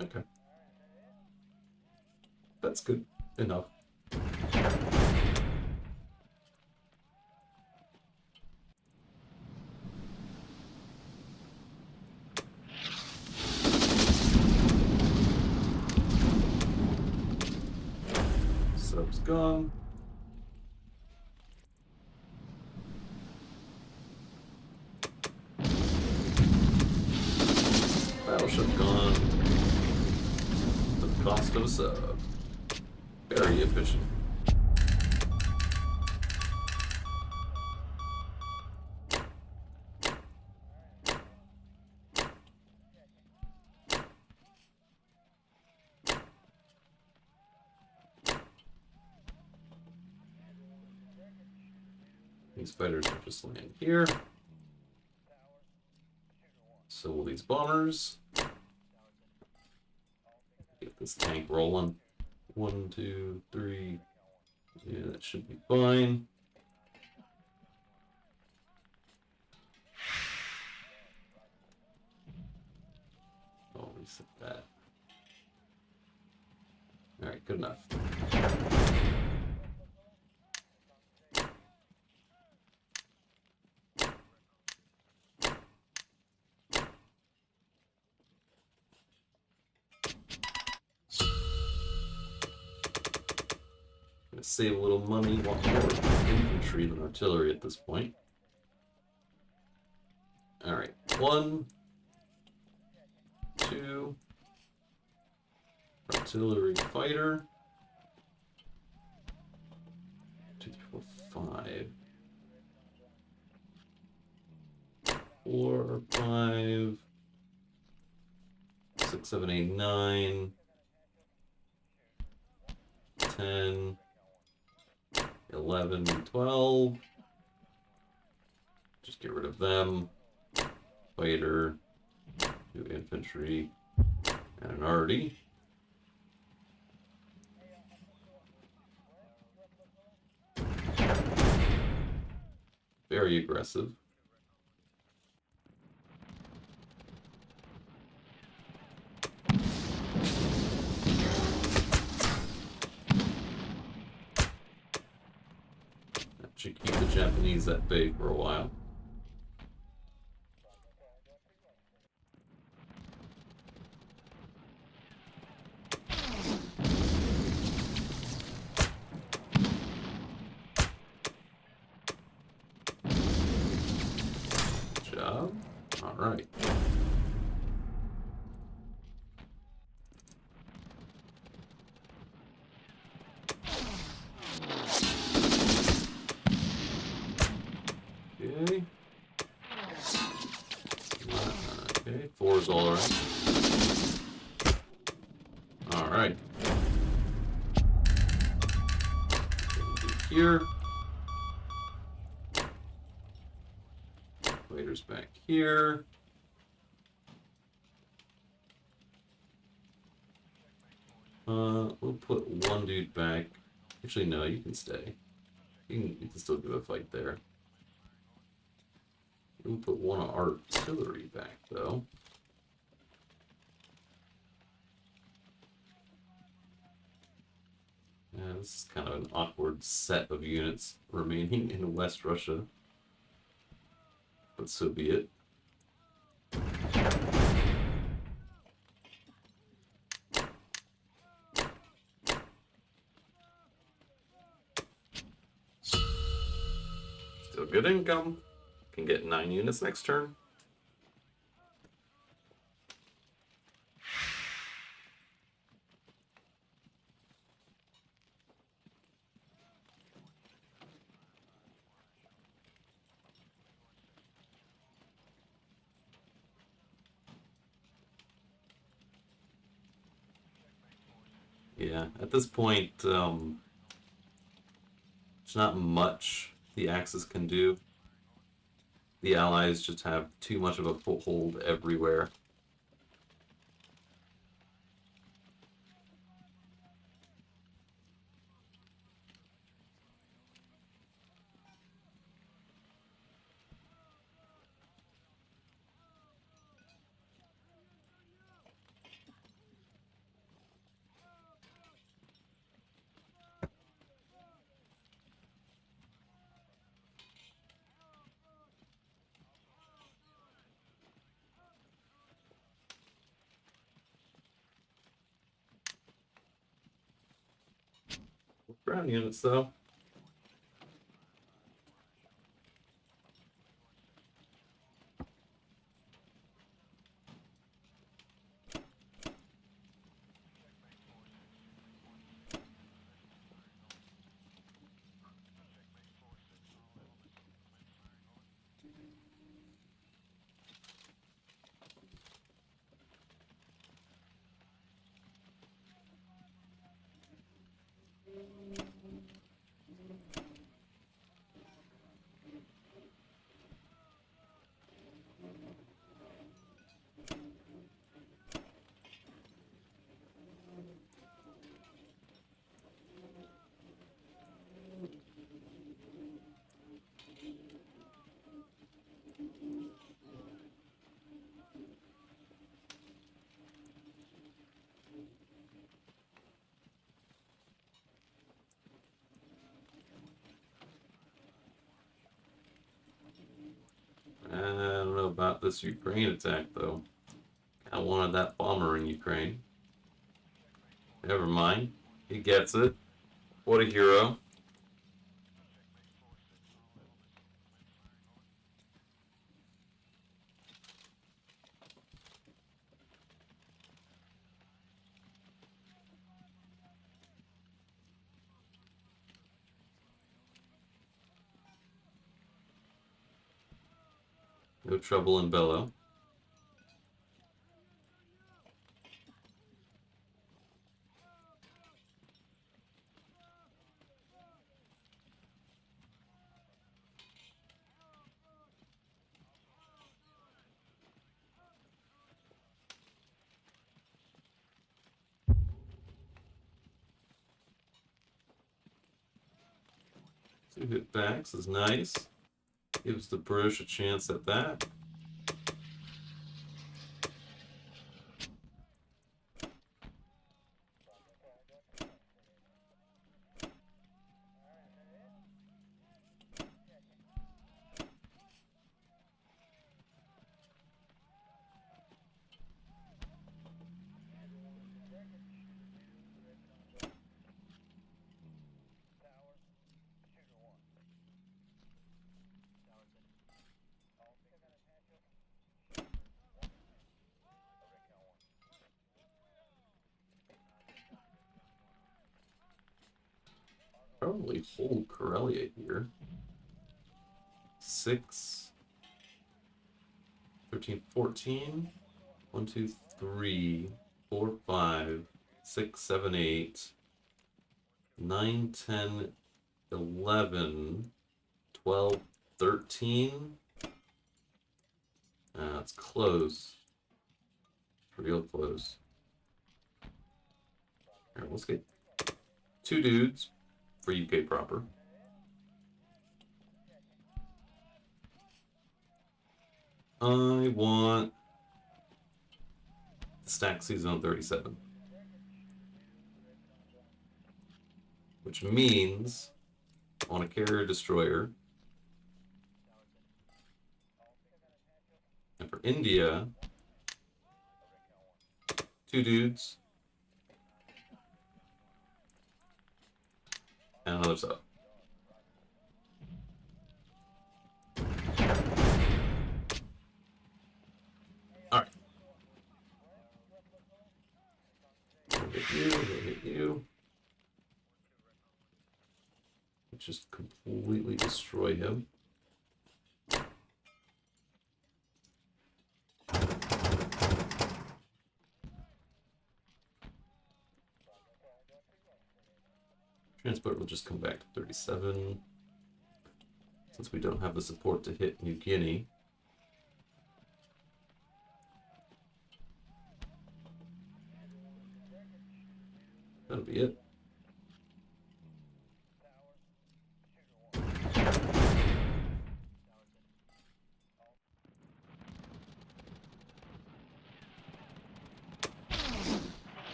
Okay. That's good enough. Sub's gone. Battleship gone. The cost of a sub. Very efficient. These fighters will just land here. So will these bombers. Get this tank rolling. 1, 2, 3. Yeah, that should be fine. I'll reset that. Alright, good enough. Gonna save a little money, want more infantry than artillery at this point. Alright, 1, 2, artillery fighter. 2, 3, 4, 5. 4, 5, 6, 7, 8, 9, 10, 11, 12. Just get rid of them. Fighter, 2 infantry, and an arty. Very aggressive. That should keep the Japanese at bay for a while. Alright. Okay. Okay, 4 is all right. Alright. Here. Waiters back here. We'll put 1 dude back. Actually, no, you can stay. You can still give a fight there. We'll put 1 artillery back, though. Yeah, this is kind of an awkward set of units remaining in West Russia. But so be it. Still good income. Can get 9 units next turn. Yeah, at this point, there's not much the Axis can do. the Allies just have too much of a foothold everywhere. Ground units, though. I don't know about this Ukraine attack, though. I wanted that bomber in Ukraine. Never mind. He gets it. What a hero. No trouble in Bello. Two hit backs is nice. Gives the British a chance at that. Probably hold Karelia here. 6, 13, 14. 1, 2, 3, 4, 5, 6, 7, 8, 9, 10, 11, 12, 13. It's close. Real close. Alright, let's get 2 dudes for UK proper. I want the stack season 37. Which means I want a carrier destroyer. And for India, 2 dudes. And another sub. Alright. Hit you. Just completely destroy him. Transport will just come back to 37. Since we don't have the support to hit New Guinea. That'll be it.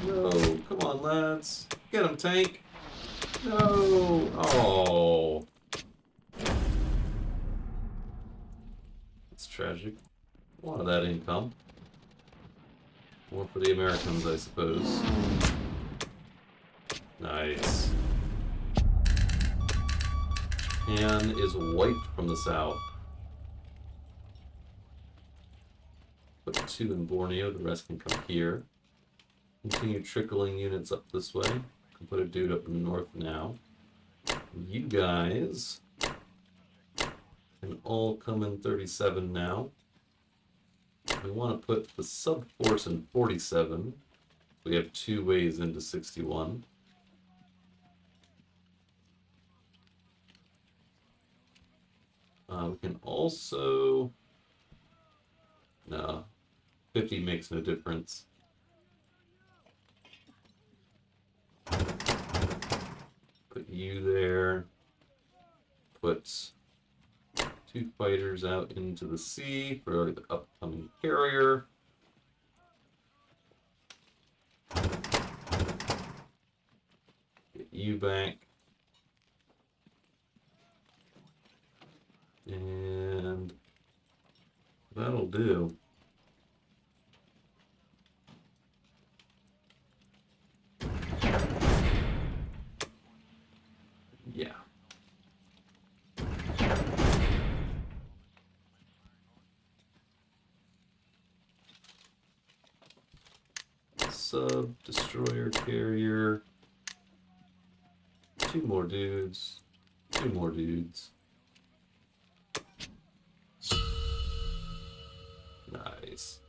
No, come on, lads. Get him, tank. No. Oh. That's tragic. A lot of that income. More for the Americans, I suppose. Nice. Japan is wiped from the south. Put 2 in Borneo, the rest can come here. Continue trickling units up this way. Can put a dude up in the north now. You guys can all come in 37 now. We want to put the sub-force in 47. We have 2 ways into 61. We can also... No. 50 makes no difference. Put you there. Put 2 fighters out into the sea for the upcoming carrier. Get you back. And that'll do. Yeah. Sub, destroyer, carrier. 2 more dudes. 2 more dudes. Nice.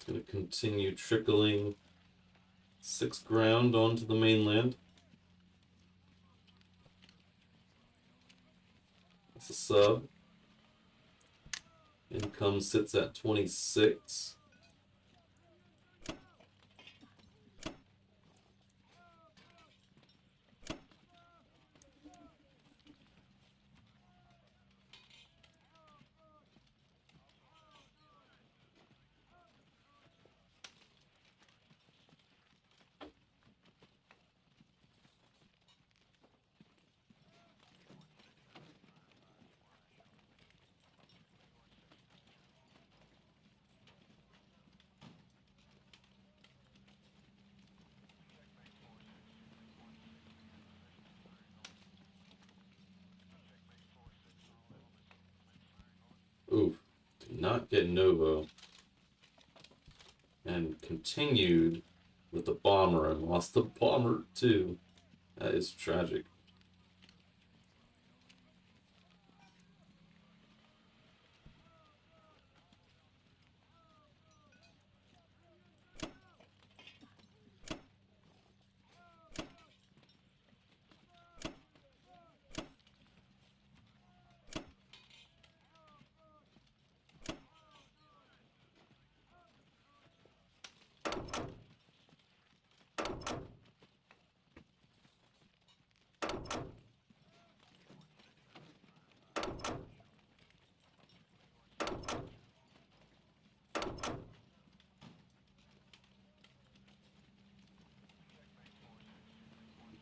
Going to continue trickling 6 ground onto the mainland. That's a sub. Income sits at 26. Oof. Did not get Novo. And continued with the bomber and lost the bomber too. That is tragic.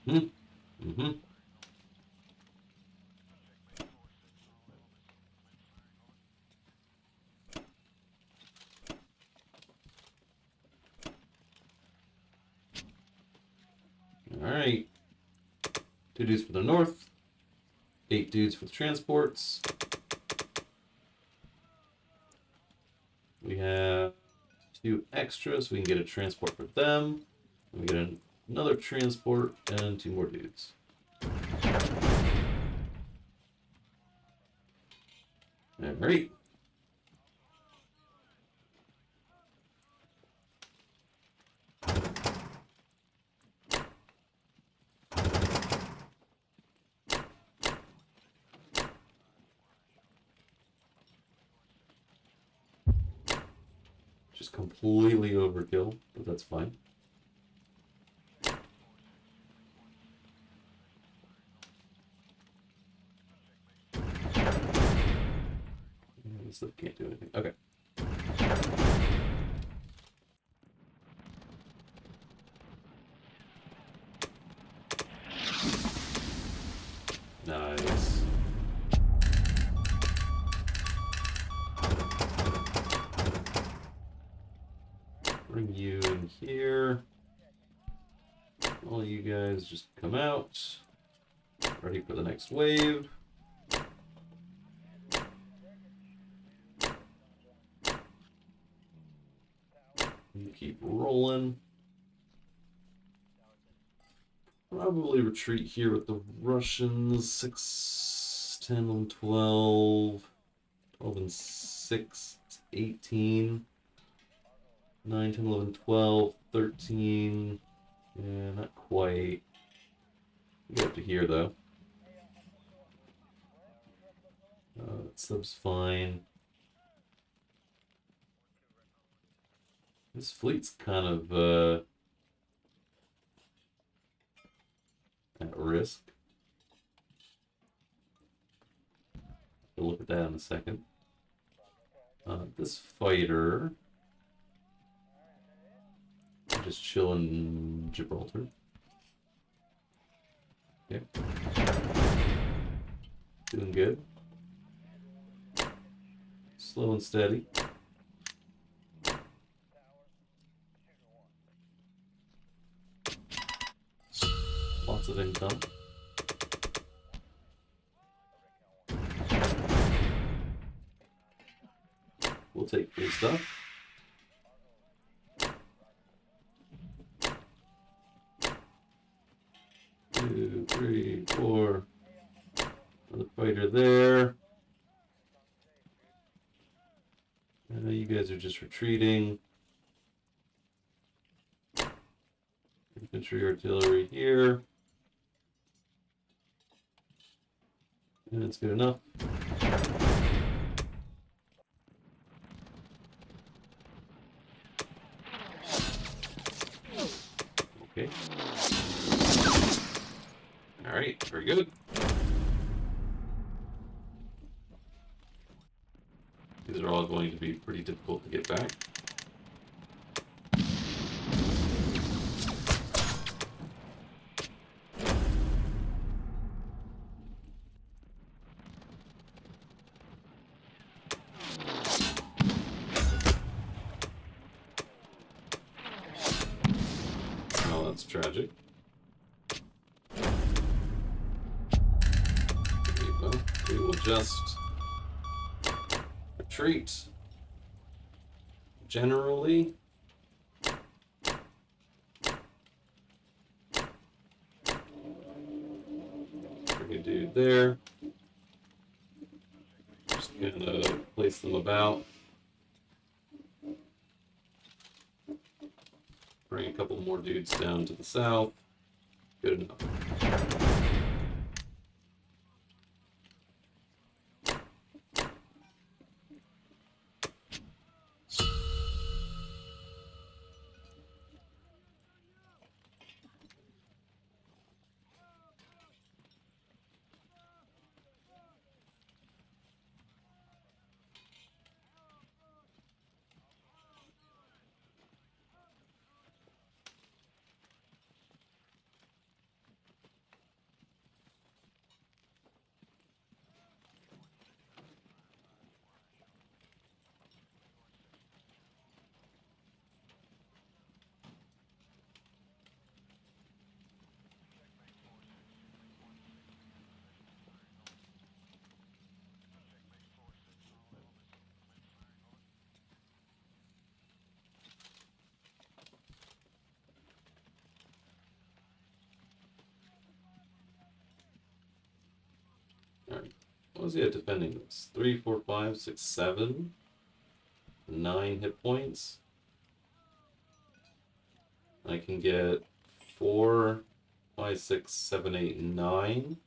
Mm-hmm. 2 dudes for the north. 8 dudes for the transports. We have 2 extras, so we can get a transport for them. And we get another transport and 2 more dudes. Alright. Just completely overkill, but that's fine. This can't do anything. Okay. Nice. Bring you in here. All you guys just come out. Ready for the next wave. You keep rolling. Probably retreat here with the Russians. 6, 10, 11, 12. 12 and 6. 18. 9, 10, 11, 12. 13. Yeah, not quite. Get up to here, though. That sub's fine. This fleet's kind of at risk. We'll look at that in a second. This fighter just chill in Gibraltar. Yep. Doing good. Slow and steady. Lots of income. We'll take free stuff. Two, three, four. Another fighter there. I know you guys are just retreating. Infantry, artillery here. And it's good enough. Okay. Alright, very good. These are all going to be pretty difficult to get back. Oh, that's tragic. Well, we will just retreat. Generally, bring a dude there. Just gonna place them about. Bring a couple more dudes down to the south. Good enough. What was he at defending this? 3, 4, 5, 6, 7. 9 hit points. I can get 4, 5, 6, 7, 8, 9.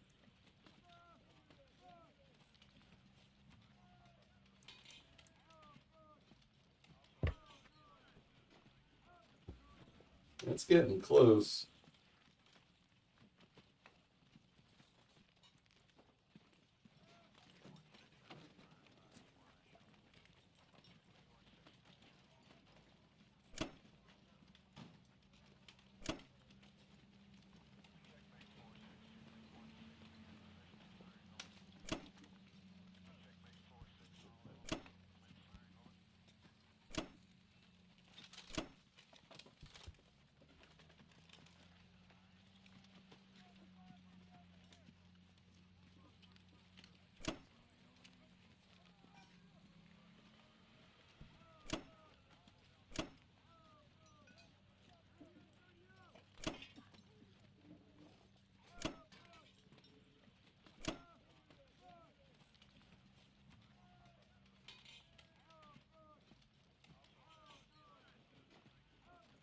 It's getting close.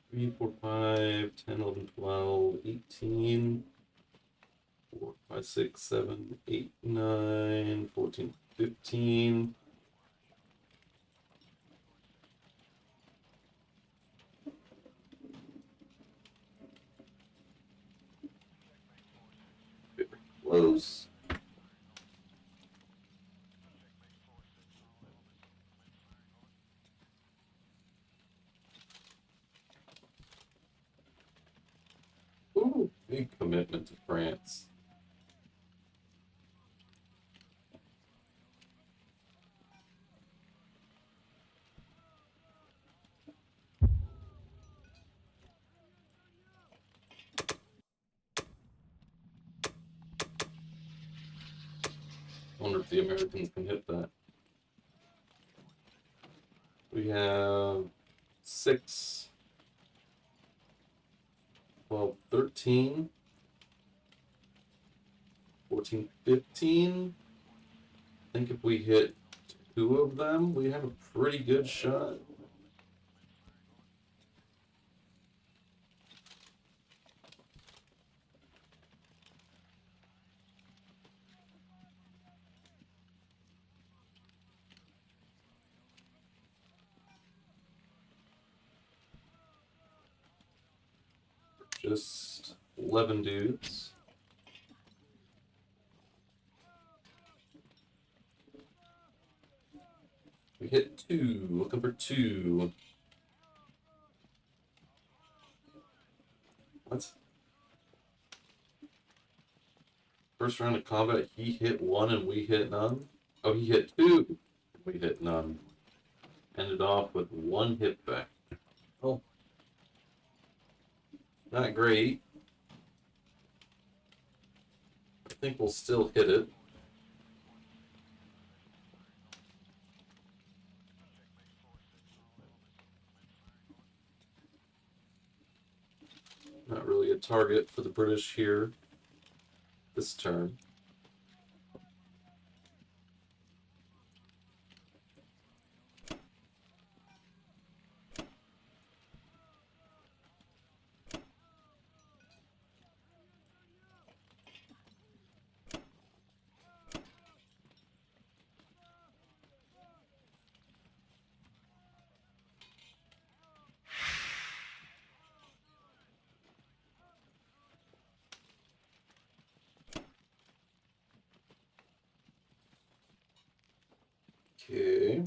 Three, 4, 5, 10, 11, 12, 18, 4, 5, 6, 7, 8, 9, 14, 15. Very close. Ooh, big commitment to France. I wonder if the Americans can hit that. We have 6, 12, 13, 14, 15. I think if we hit 2 of them, we have a pretty good shot. Just 11 dudes. We hit 2. Looking for 2. What? First round of combat, he hit 1 and we hit none. Oh, he hit 2 and we hit none. Ended off with 1 hit back. Oh. Not great. I think we'll still hit it. Not really a target for the British here this turn. Okay.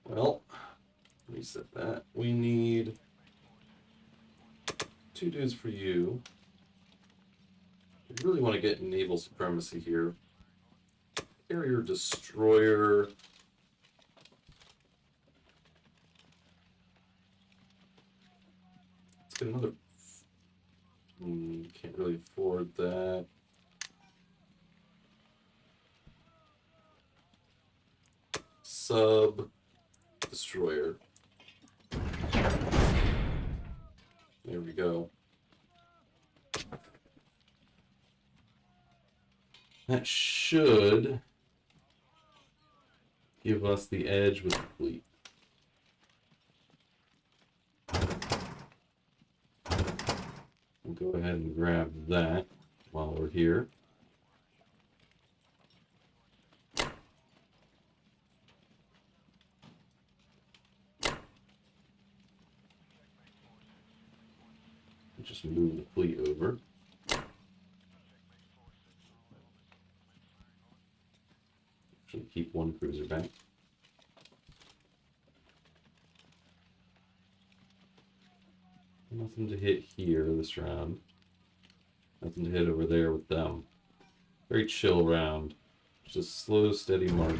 Well, reset that. We need 2 dudes for you. We really want to get naval supremacy here. Carrier, destroyer. Let's get another. Can't really afford that. Sub destroyer. There we go. That should give us the edge with the fleet. We'll go ahead and grab that while we're here. Just move the fleet over. Actually, keep one cruiser back. Nothing to hit here this round. Nothing to hit over there with them. Very chill round. Just a slow, steady march.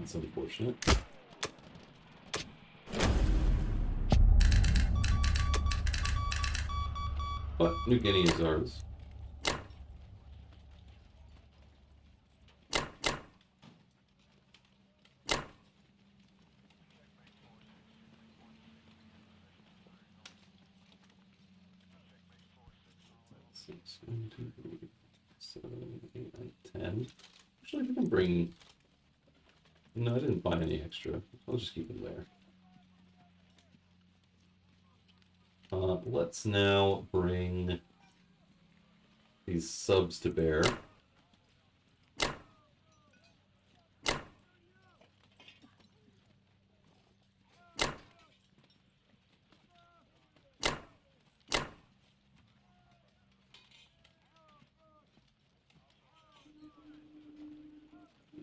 It's unfortunate. But New Guinea is ours. Six, 1, 2, 3, 7, 8, 9, 10. Actually, we can bring. No, I didn't buy any extra. I'll just keep them there. Let's now bring these subs to bear.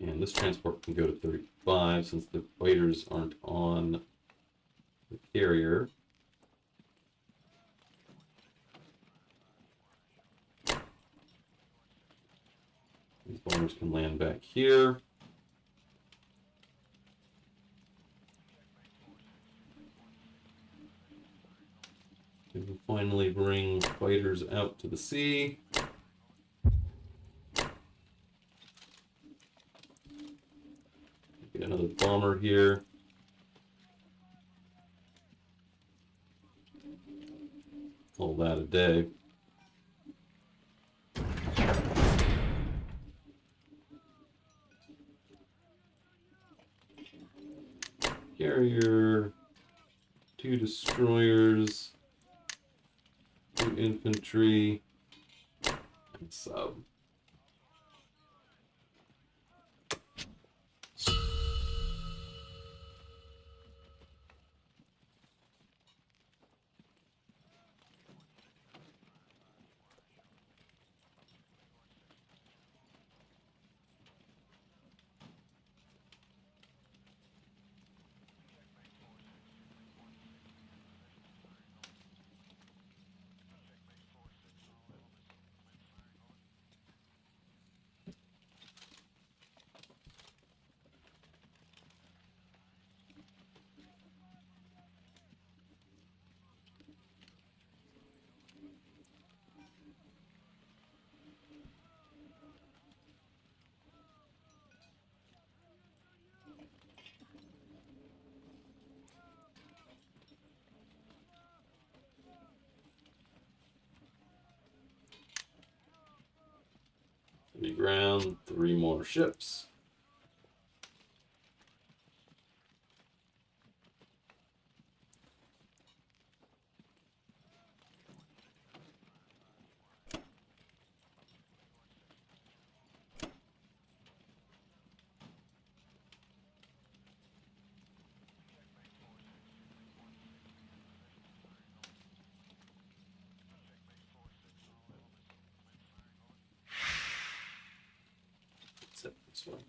And this transport can go to 35 since the fighters aren't on the carrier. These bombers can land back here. We can finally bring fighters out to the sea. Get another bomber here. Call that a day. Carrier, 2 destroyers, 2 infantry, and sub. Heavy ground, 3 more ships. Except this one.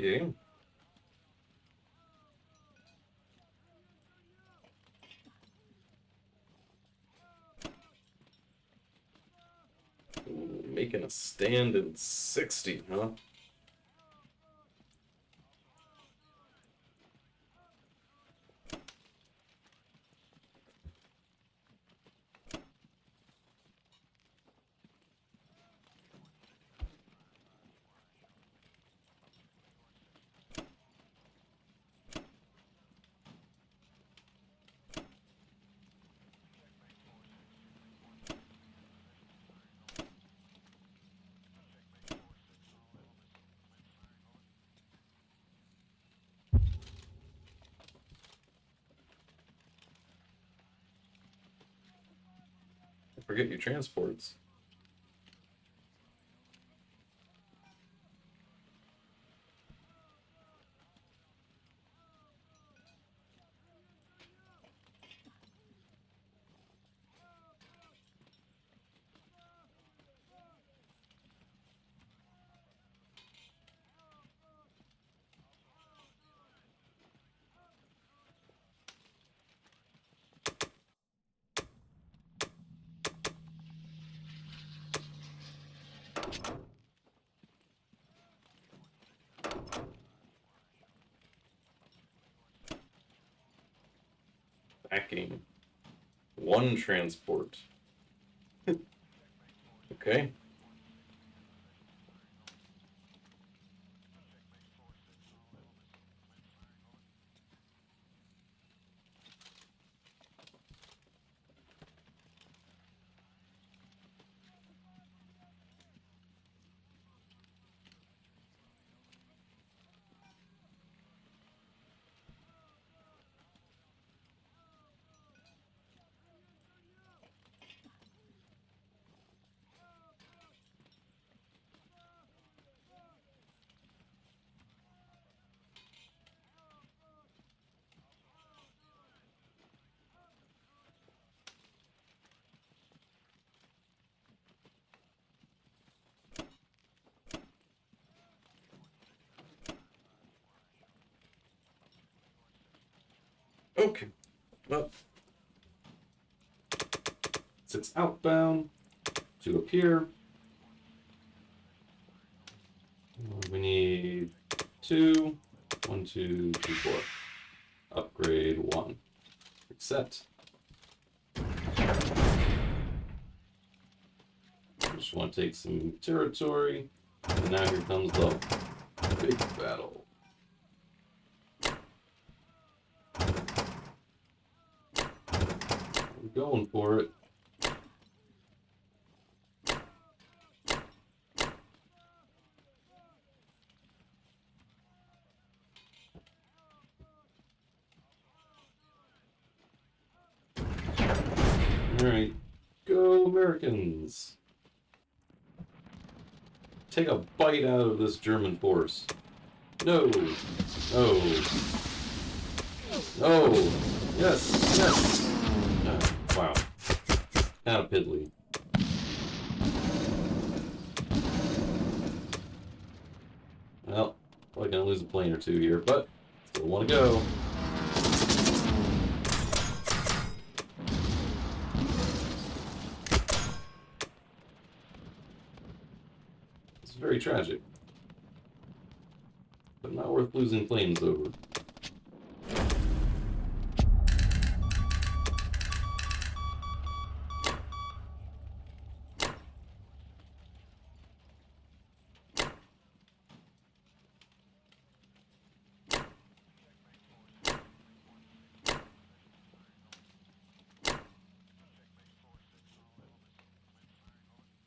game. Making a stand in 60, huh? Forget your transports. Backing. One transport. Okay. Okay. Well, it's outbound to up here. We need 2, 1, 2, 3, 4. Upgrade 1. Accept. Just want to take some territory. And now here comes the big battle. We're going for it. Alright, go Americans! Take a bite out of this German force. No! No! No! Yes! Yes! Wow. Kind of piddly. Well, probably gonna lose a plane or two here, but still want to go. Very tragic, but not worth losing planes over.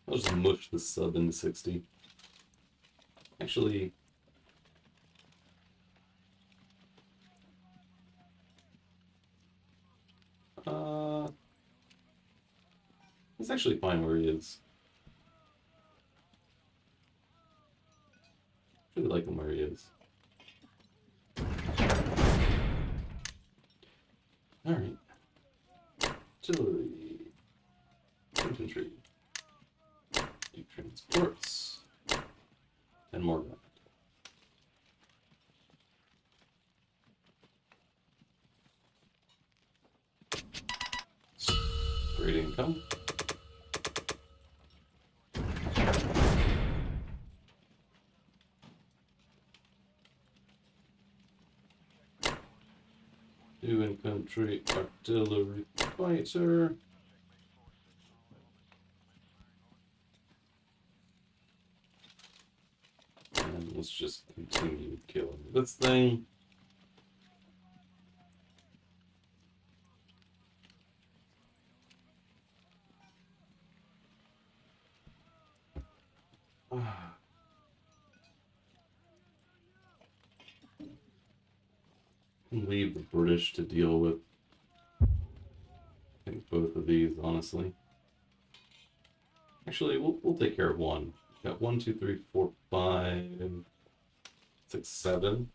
I'll just mush this sub into 60. Actually, he's actually fine where he is. Really like him where he is. Alright. Artillery. Infantry. Deep transports. And more ground. Great income. Two infantry artillery fighter. And let's just continue killing this thing. Leave the British to deal with, I think, both of these, honestly. Actually, we'll take care of one. Got 1, 2, 3, 4, 5, 6, 7.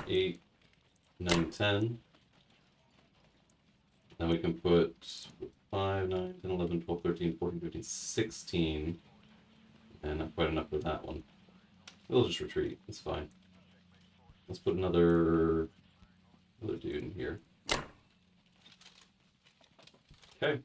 Eight, 9, 10. Then we can put 5, 9, 10, 11, 12, 13, 14, 15, 16. And not quite enough for that one. We'll just retreat. It's fine. Let's put another dude in here. Okay.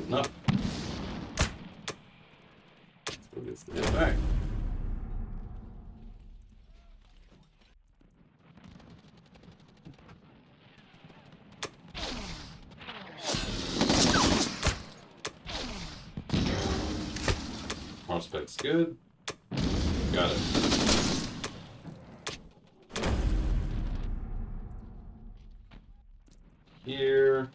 Enough. Still gets the hit back. Prospect's good. Got it. Here.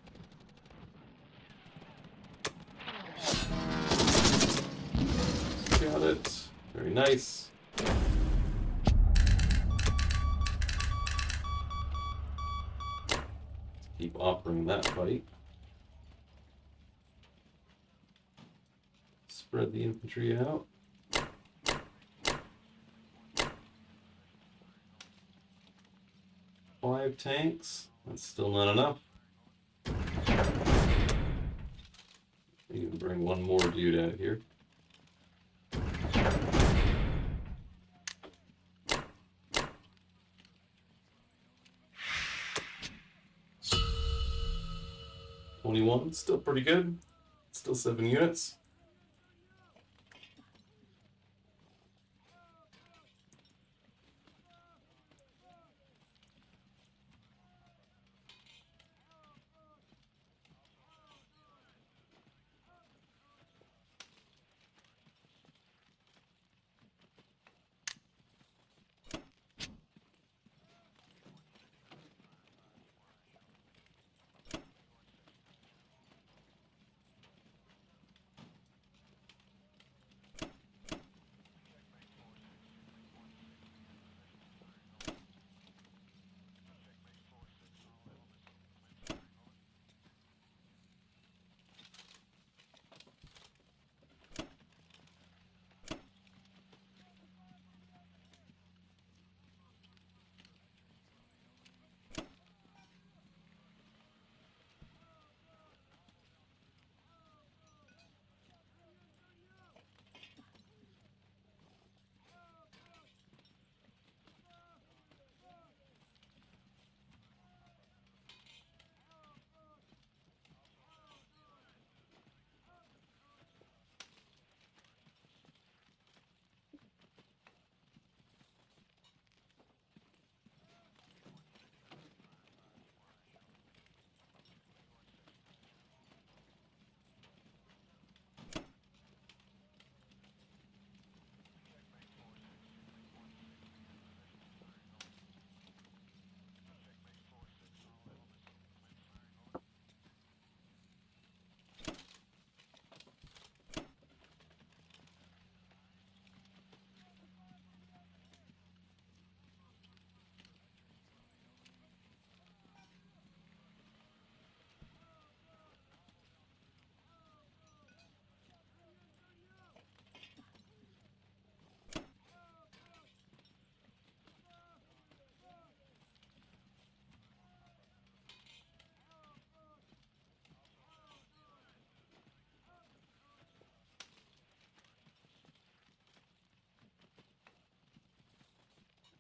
Got it. Very nice. Keep offering that fight. Spread the infantry out. Five tanks. That's still not enough. You can bring one more dude out here. $21, still pretty good. Still 7 units.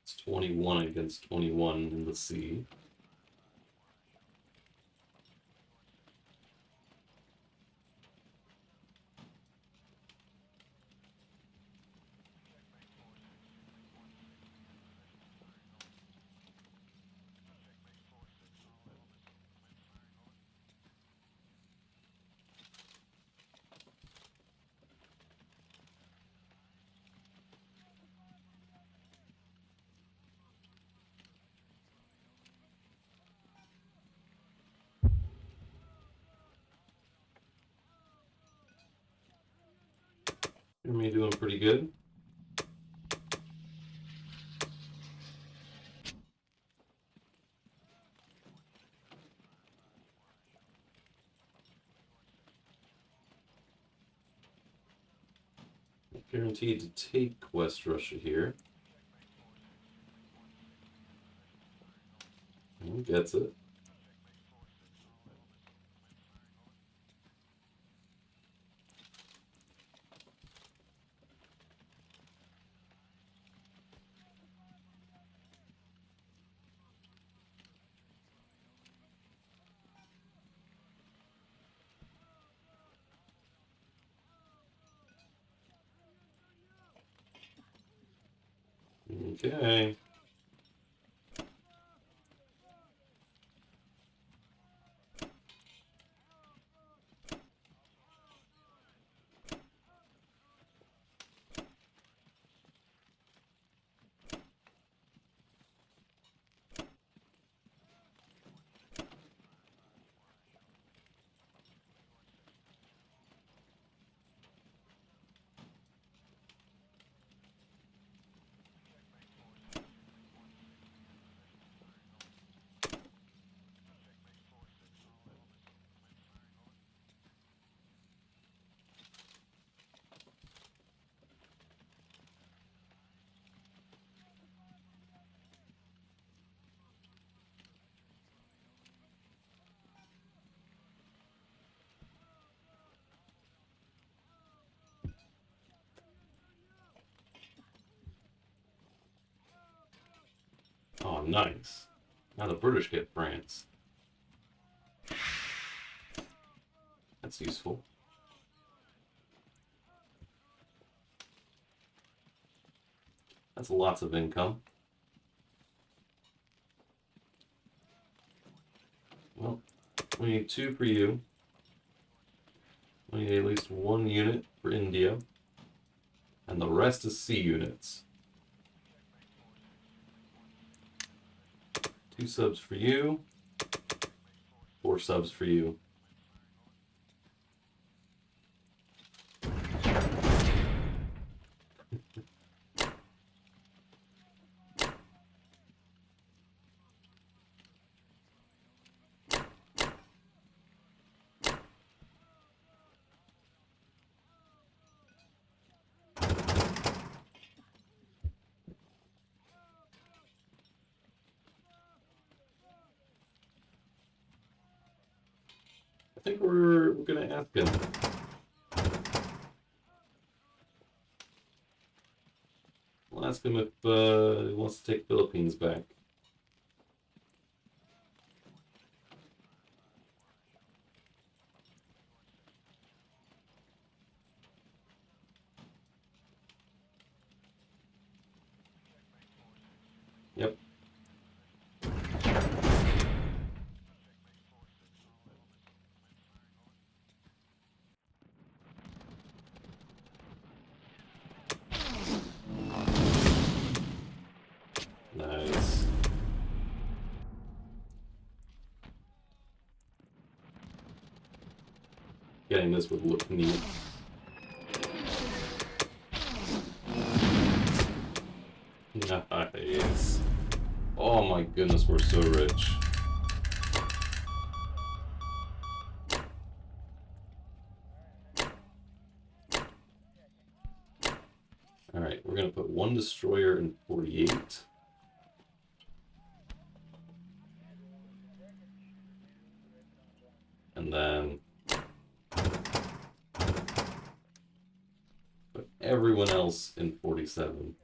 It's 21 against 21 in the sea. Enemy doing pretty good. Guaranteed to take West Russia here. Who gets it? Okay. Oh, nice. Now the British get France. That's useful. That's lots of income. Well, we need 2 for you. We need at least 1 unit for India. And the rest is sea units. 2 subs for you. 4 subs for you. I think we're gonna ask him. We'll ask him if he wants to take Philippines back. Yep. Nice. Getting this would look neat. Nice. Oh my goodness, we're so rich. Alright, we're gonna put 1 destroyer in 48. And then put everyone else in 47.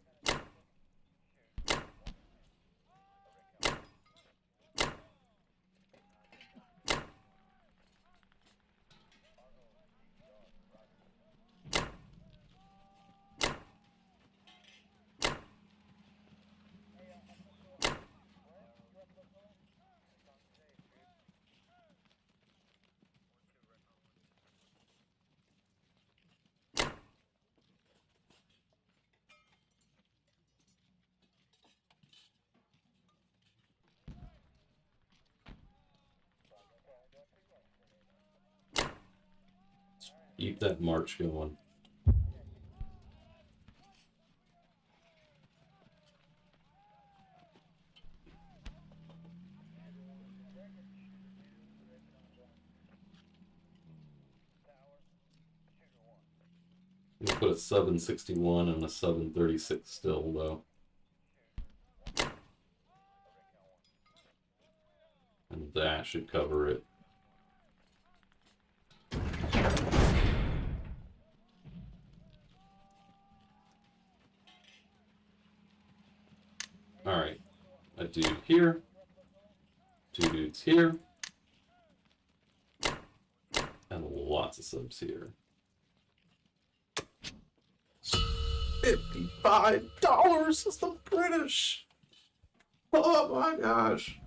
Keep that march going. We put a sub in 61 and a sub in 36 still, though. And that should cover it. Alright. A dude here. 2 dudes here. And lots of subs here. $55 is the British! Oh my gosh!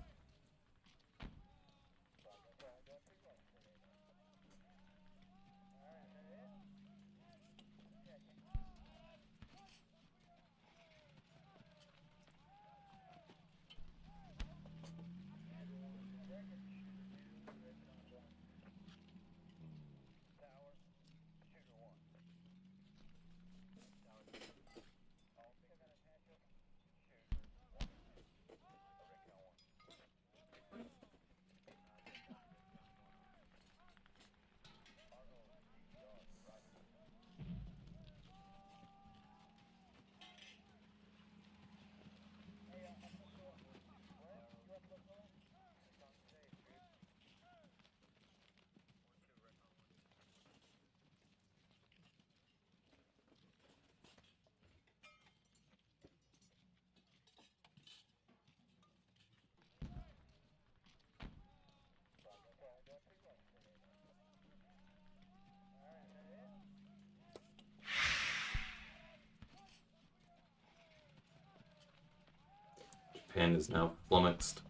Japan is now flummoxed,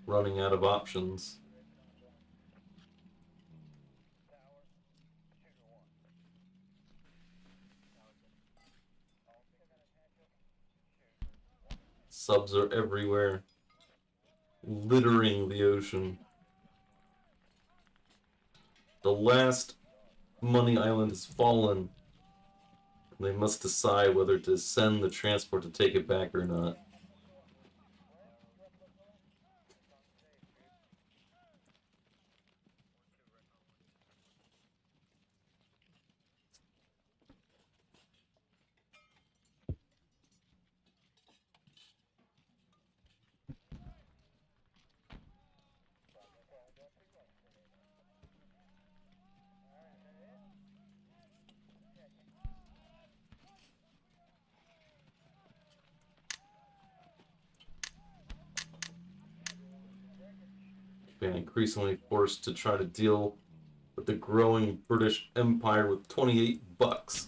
running out of options. Subs are everywhere, littering the ocean. The last money island has fallen. They must decide whether to send the transport to take it back or not. Been increasingly forced to try to deal with the growing British Empire with $28.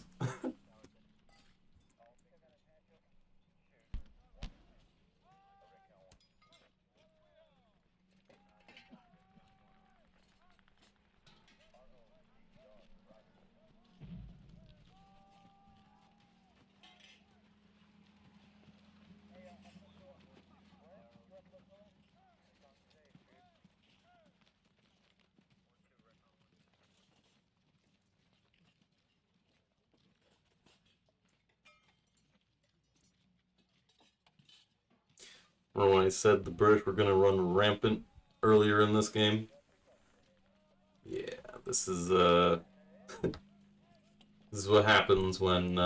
Remember when I said the British were going to run rampant earlier in this game? Yeah, this is this is what happens when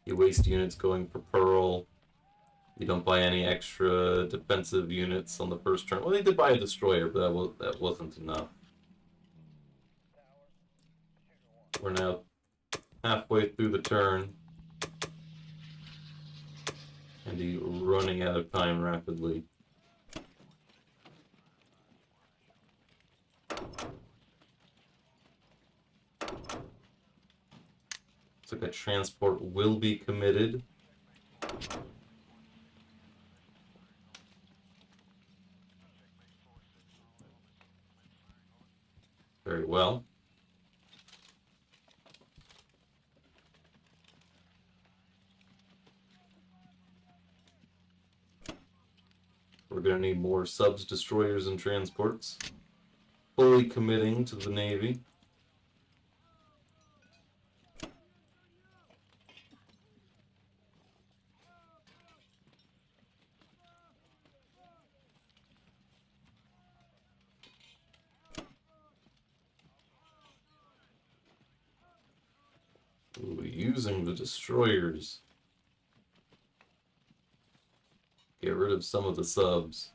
you waste units going for Pearl. You don't buy any extra defensive units on the first turn. Well, they did buy a destroyer, but that wasn't enough. We're now halfway through the turn. And he's running out of time rapidly. Looks like a transport will be committed. Very well. We're going to need more subs, destroyers, and transports. Fully committing to the Navy. using the destroyers. Get rid of some of the subs.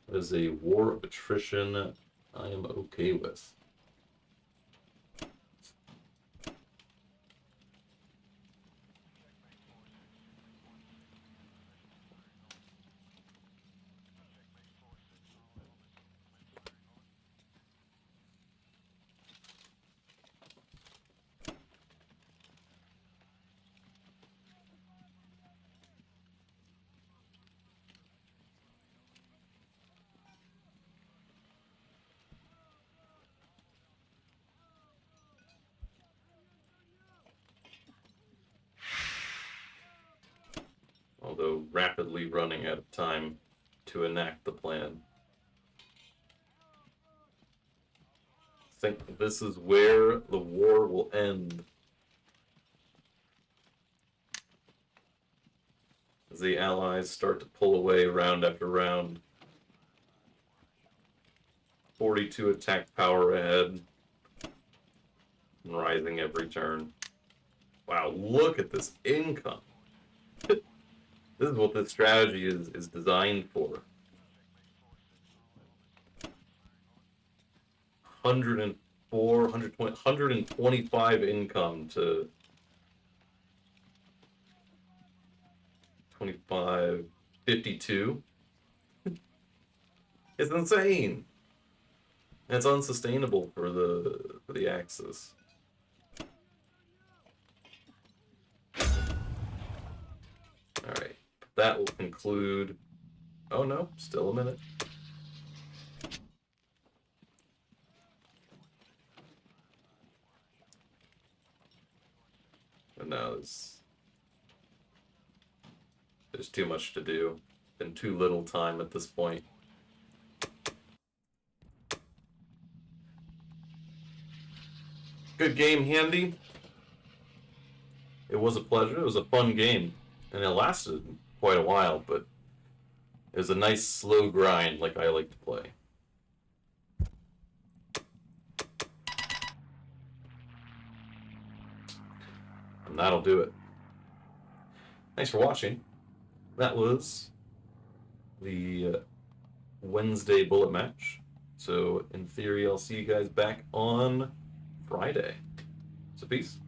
That is a war of attrition I am okay with. Although rapidly running out of time to enact the plan. I think this is where the war will end. As the Allies start to pull away round after round. 42 attack power ahead. Rising every turn. Wow, look at this income. This is what this strategy is designed for. 104, 120, 125 income to 25, 52. It's insane. It's unsustainable for the Axis. All right, that will conclude. Oh no, still a minute. But now there's too much to do and too little time at this point. Good game, Handy. It was a pleasure. It was a fun game. And it lasted quite a while, but it was a nice slow grind like I like to play. And that'll do it. Thanks for watching. That was the Wednesday bullet match. So in theory, I'll see you guys back on Friday. So peace.